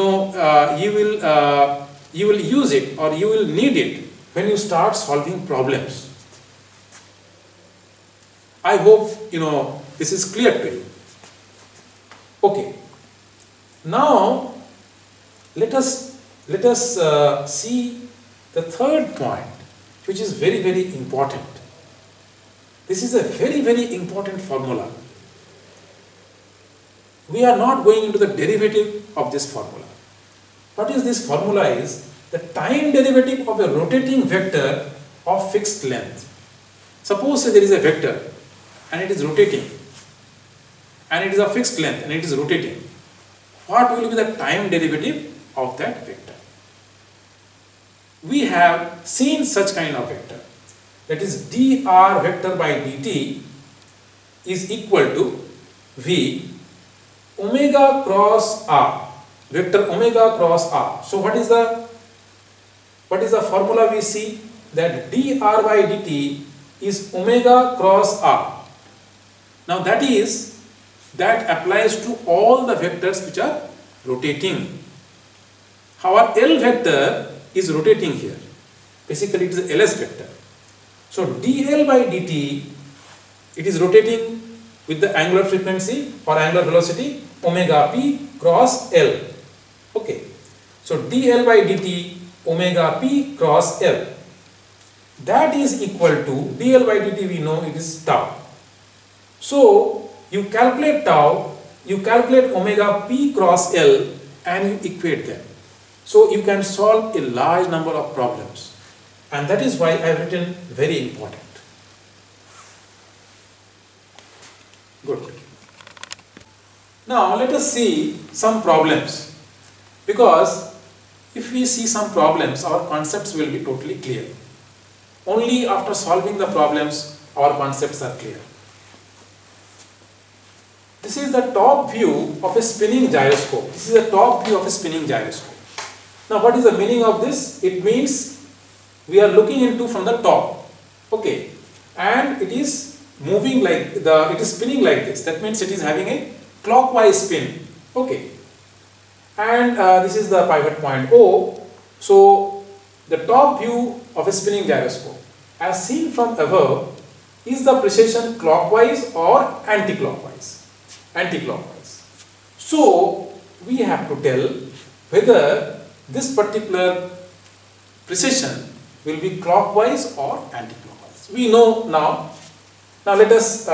will use it or you will need it when you start solving problems. I hope this is clear to you. Okay. Now let us see the third point, which is very important. This is a very important formula. We are not going into the derivative of this formula. What is this formula? Is the time derivative of a rotating vector of fixed length. Suppose there is a vector and it is rotating, and it is a fixed length and it is rotating. What will be the time derivative of that vector? We have seen such kind of vector, that is dr vector by dt is equal to v omega cross r, vector omega cross r. So what is the formula we see? That dr by dt is omega cross r. Now that applies to all the vectors which are rotating. Our L vector is rotating here. Basically it is a LS vector. So dl by dt, it is rotating with the angular frequency or angular velocity omega p cross L. Okay. So dl by dt omega p cross L. That is equal to dl by dt, we know it is tau. So you calculate tau, you calculate omega p cross L and you equate them. So you can solve a large number of problems, and that is why I have written very important. Good. Now let us see some problems, because if we see some problems, our concepts will be totally clear. Only after solving the problems our concepts are clear. This is the top view of a spinning gyroscope. This is the top view of a spinning gyroscope. Now what is the meaning of this? It means we are looking into from the top. Okay. And it is moving like it is spinning like this. That means it is having a clockwise spin. Okay. And this is the pivot point O. So the top view of a spinning gyroscope, as seen from above, is the precession clockwise or anti-clockwise? Anti-clockwise. So we have to tell whether this particular precession will be clockwise or anti-clockwise. We know now. Now let us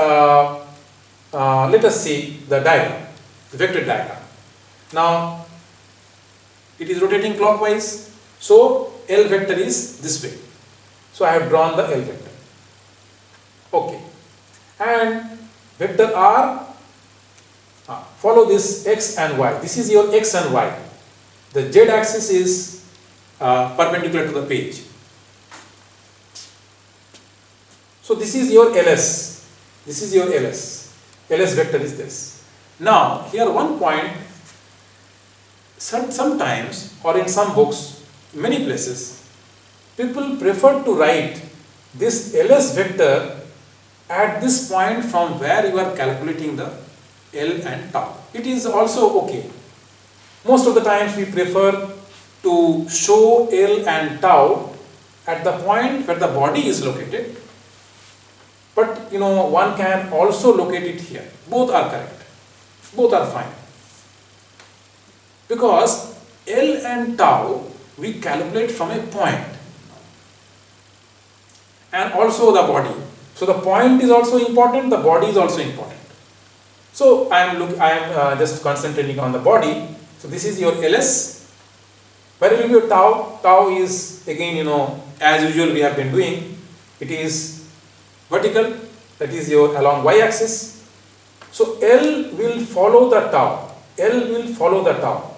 see the diagram, the vector diagram. Now It is rotating clockwise. So L vector is this way. So I have drawn the L vector. Okay. And vector R, follow this X and Y. This is your X and Y. The Z axis is perpendicular to the page. So this is your LS. This is your LS. LS vector is this. Now, here one point, sometimes or in some books, many places, people prefer to write this LS vector at this point from where you are calculating the L and tau. It is also okay. Most of the times we prefer to show L and tau at the point where the body is located, but one can also locate it here. Both are correct. Both are fine. Because L and tau we calculate from a point and also the body. So the point is also important, the body is also important. So I am just concentrating on the body. So this is your LS. Where will be your tau? Tau is again, as usual we have been doing. It is vertical, that is your along y-axis. So L will follow the tau. L will follow the tau.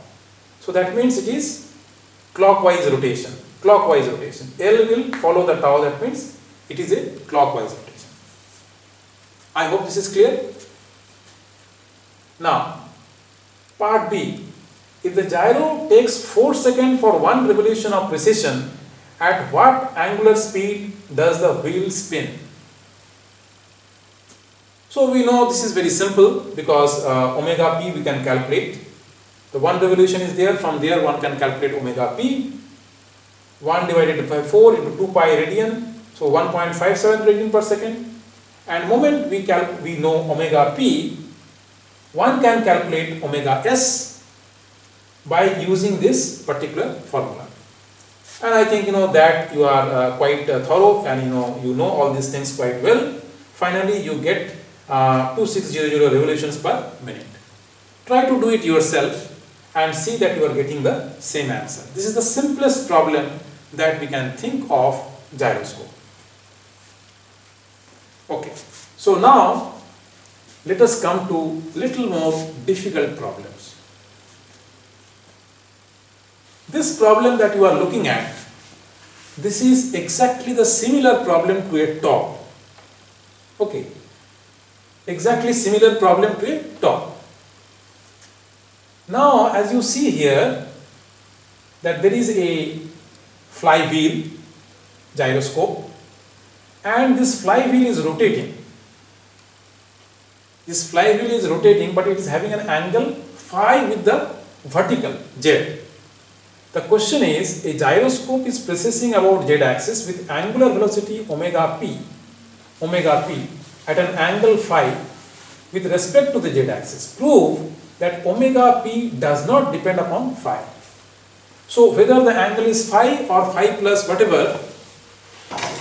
So that means it is clockwise rotation. Clockwise rotation. L will follow the tau. That means it is a clockwise rotation. I hope this is clear. Now, part B. If the gyro takes 4 seconds for one revolution of precession, at what angular speed does the wheel spin? So we know this is very simple because omega p we can calculate. The one revolution is there, from there one can calculate omega p. 1 divided by 4 into 2 pi radian, so 1.57 radian per second. And moment we know omega p, one can calculate omega s by using this particular formula. And I think that you are quite thorough and you know all these things quite well. Finally, you get 2600 revolutions per minute. Try to do it yourself and see that you are getting the same answer. This is the simplest problem that we can think of gyroscope. Okay, so now let us come to little more difficult problems. This problem that you are looking at, this is exactly the similar problem to a top. Okay, exactly similar problem to a top. Now, as you see here, that there is a flywheel gyroscope and this flywheel is rotating. This flywheel is rotating, but it is having an angle phi with the vertical z. The question is, a gyroscope is precessing about z axis with angular velocity omega p at an angle phi with respect to the z axis. Prove that omega p does not depend upon phi. So whether the angle is phi or phi plus whatever,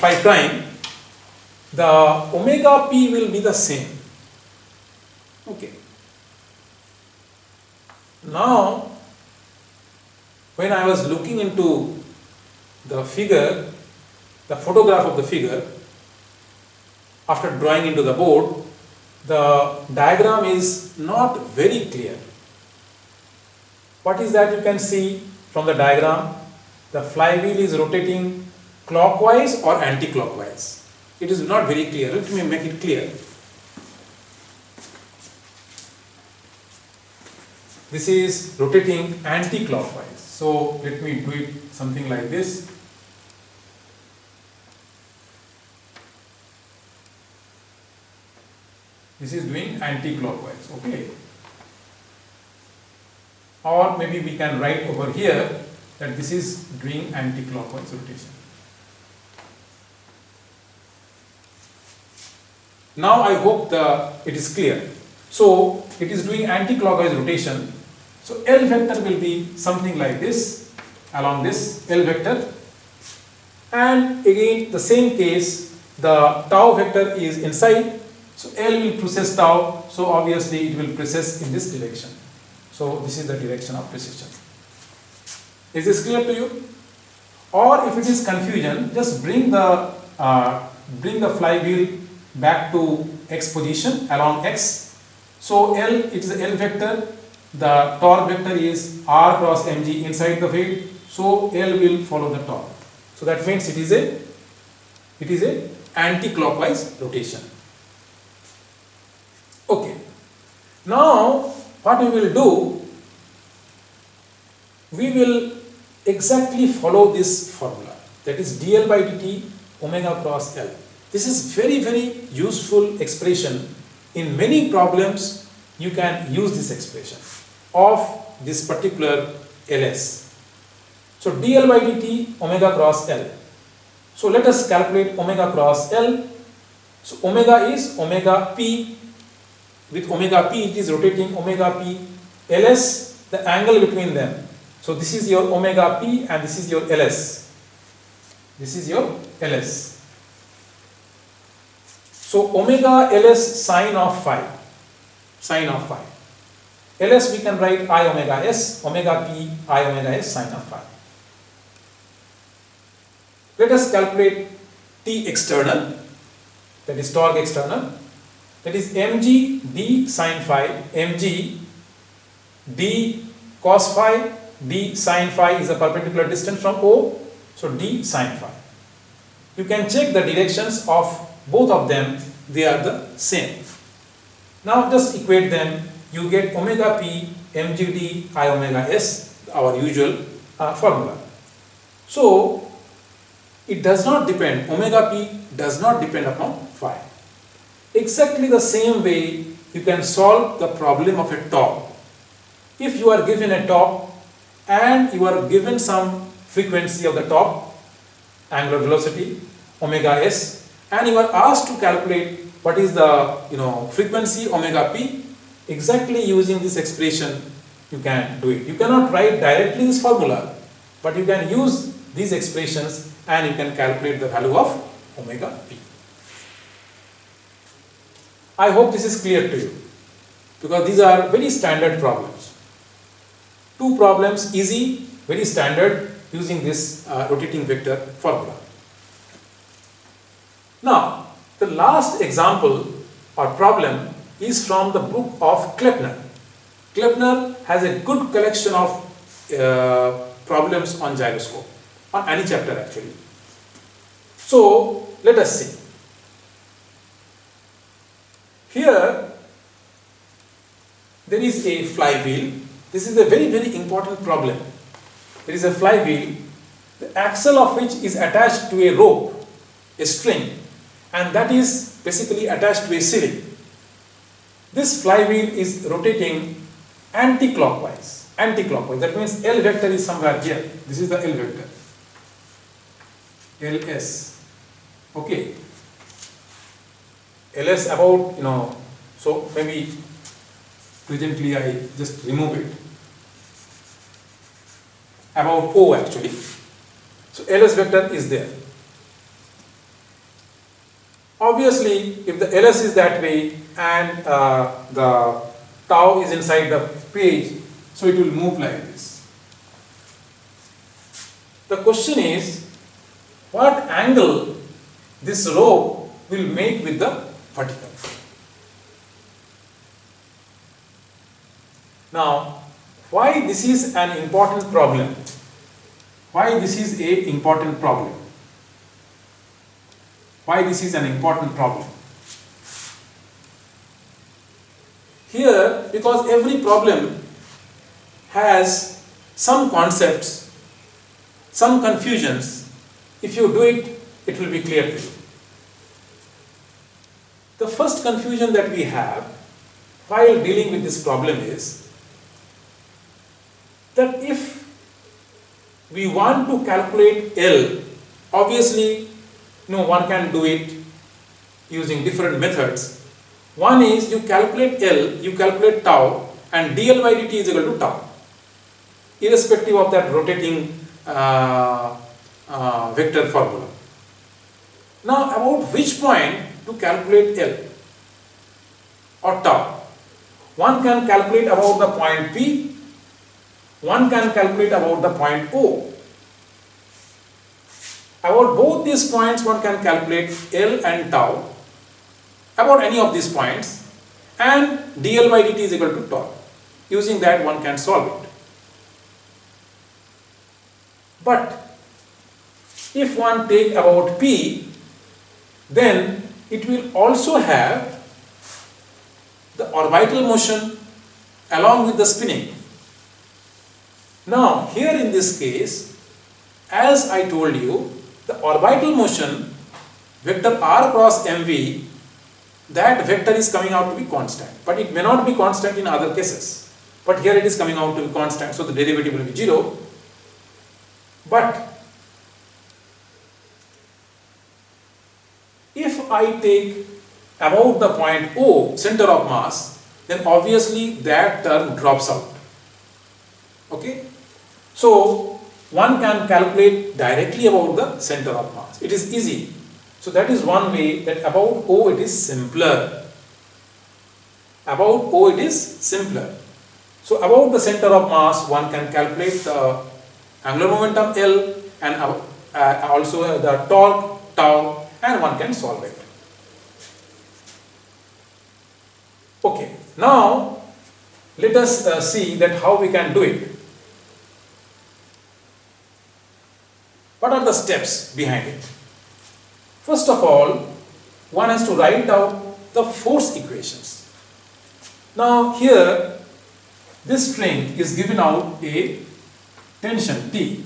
phi prime, the omega p will be the same. Okay. Now, when I was looking into the figure, the photograph of the figure, after drawing into the board, the diagram is not very clear. What is that you can see from the diagram? The flywheel is rotating clockwise or anti-clockwise. It is not very clear. Let me make it clear. This is rotating anti-clockwise. So let me do it something like this. This is doing anti-clockwise, okay? Or maybe we can write over here that this is doing anti-clockwise rotation. Now I hope it is clear. So it is doing anti-clockwise rotation. So L vector will be something like this, along this L vector. And again the same case, the tau vector is inside. So L will precess tau, so obviously it will precess in this direction. So this is the direction of precession. Is this clear to you? Or if it is confusion, just bring the flywheel back to x position along x. So L, it is a L vector. The torque vector is r cross mg inside the field. So L will follow the torque. So that means it is a anti-clockwise rotation. Okay. Now what we will do, we will exactly follow this formula, that is dl by dt omega cross L. This is very, very useful expression. In many problems you can use this expression of this particular Ls. So dl by dt omega cross L. So let us calculate omega cross L. So omega is omega p. With omega p it is rotating omega p. Ls, the angle between them. So this is your omega p and this is your Ls. This is your Ls. So omega Ls sine of phi. Sine of phi. Ls we can write I omega s, omega p I omega s sine of phi. Let us calculate T external, that is torque external, that is mg d sine phi, mg d cos phi, d sine phi is a perpendicular distance from O, so d sine phi. You can check the directions of both of them, they are the same. Now just equate them, you get omega p mg d I omega s, our usual formula. So it does not depend, omega p does not depend upon phi. Exactly the same way you can solve the problem of a torque. If you are given a torque and you are given some frequency of the torque, angular velocity, omega s, and you are asked to calculate what is the frequency omega p, exactly using this expression you can do it. You cannot write directly this formula, but you can use these expressions and you can calculate the value of omega p. I hope this is clear to you, because these are very standard problems. Two problems, easy, very standard, using this rotating vector formula. Now, the last example or problem is from the book of Kleppner. Kleppner has a good collection of problems on gyroscope, on any chapter actually. So, let us see. Here, there is a flywheel. This is a very, very important problem. There is a flywheel, the axle of which is attached to a rope, a string, and that is basically attached to a ceiling. This flywheel is rotating anti-clockwise. Anti-clockwise. That means L vector is somewhere here. This is the L vector. Ls. Okay. Ls about, so maybe presently I just remove it. About O actually. So Ls vector is there. Obviously, if the Ls is that way and the tau is inside the page, so it will move like this. The question is, what angle this rope will make with the vertical? Now, why this is an important problem? Why this is a important problem? Why this is an important problem? Here, because every problem has some concepts, some confusions. If you do it, it will be clear to you. The first confusion that we have while dealing with this problem is that if we want to calculate L, obviously one can do it using different methods. One is you calculate L, you calculate tau, and dl by dt is equal to tau, irrespective of that rotating vector formula. Now, about which point to calculate L or tau? One can calculate about the point P, one can calculate about the point O. About both these points one can calculate L and tau about any of these points, and dl by dt is equal to torque. Using that one can solve it. But if one take about P, then it will also have the orbital motion along with the spinning. Now here in this case, as I told you, the orbital motion vector r cross mv, that vector is coming out to be constant, but it may not be constant in other cases, but here it is coming out to be constant, so the derivative will be 0. But if I take about the point O, center of mass, then obviously that term drops out. Okay, so one can calculate directly about the center of mass. It is easy. So that is one way, that about O it is simpler. About O it is simpler. So about the center of mass one can calculate the angular momentum L and also the torque tau, and one can solve it. Okay, now let us see that how we can do it. What are the steps behind it? First of all, one has to write out the force equations. Now here, this string is given out a tension T.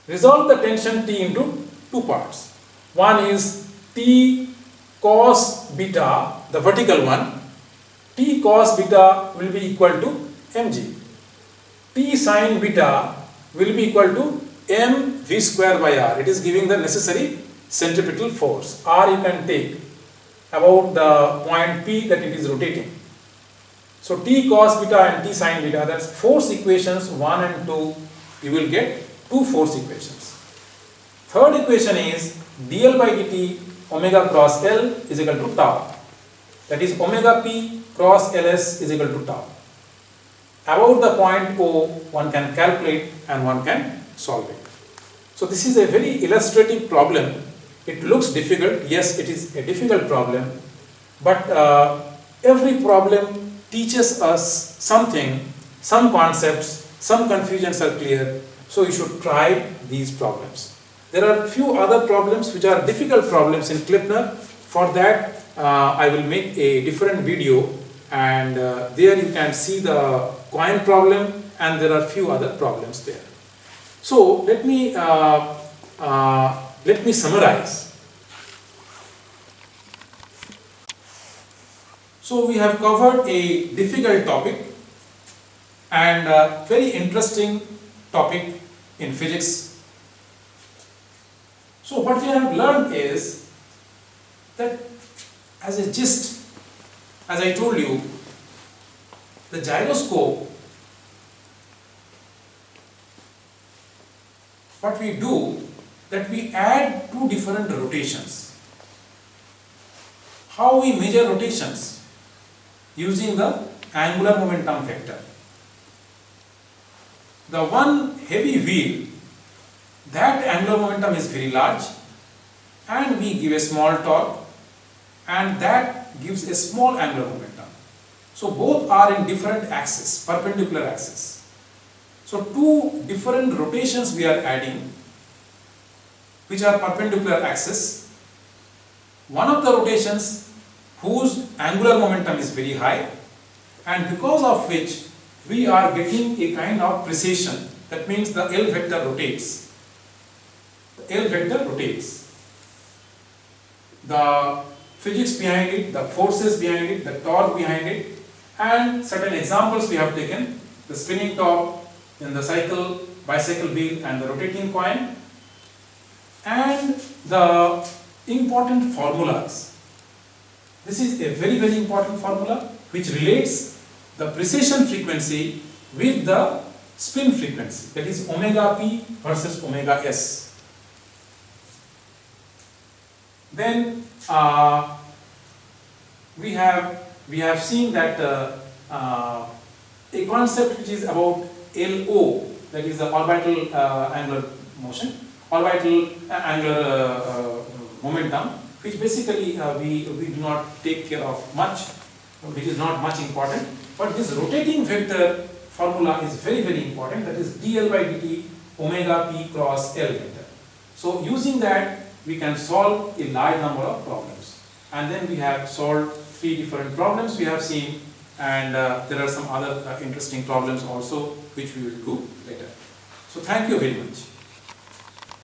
Resolve the tension T into two parts. One is T cos beta, the vertical one. T cos beta will be equal to mg. T sin beta will be equal to m v square by r. It is giving the necessary centripetal force. R you can take about the point P that it is rotating. So T cos beta and T sin beta, that's force equations 1 and 2, you will get two force equations. Third equation is dl by dt omega cross L is equal to tau. That is omega P cross Ls is equal to tau. About the point O, one can calculate and one can solve it. So this is a very illustrative problem. It looks difficult. Yes, it is a difficult problem, but every problem teaches us something, some concepts, some confusions are clear. So you should try these problems. There are few other problems which are difficult problems in Klipner. For that, I will make a different video, and there you can see the coin problem, and there are few other problems there. So let me summarize. So we have covered a difficult topic and a very interesting topic in physics. So what we have learned is that, as a gist, as I told you, the gyroscope, what we do, that we add two different rotations. How we measure rotations? Using the angular momentum vector. The one heavy wheel, that angular momentum is very large, and we give a small torque, and that gives a small angular momentum. So both are in different axes, perpendicular axis. So two different rotations we are adding, which are perpendicular axis. One of the rotations whose angular momentum is very high, and because of which we are getting a kind of precession. That means the L vector rotates. The L vector rotates. The physics behind it, the forces behind it, the torque behind it, and certain examples we have taken: the spinning top, then the cycle, bicycle wheel, and the rotating coin, and the important formulas. This is a very, very important formula which relates the precession frequency with the spin frequency, that is omega p versus omega s. Then we have seen that a concept which is about LO, that is the orbital angular motion, orbital angular momentum, which basically we do not take care of much, which is not much important. But this rotating vector formula is very, very important, that is dl by dt omega p cross L vector. So using that, we can solve a large number of problems. And then we have solved 3 different problems we have seen, and there are some other interesting problems also which we will do later. So thank you very much.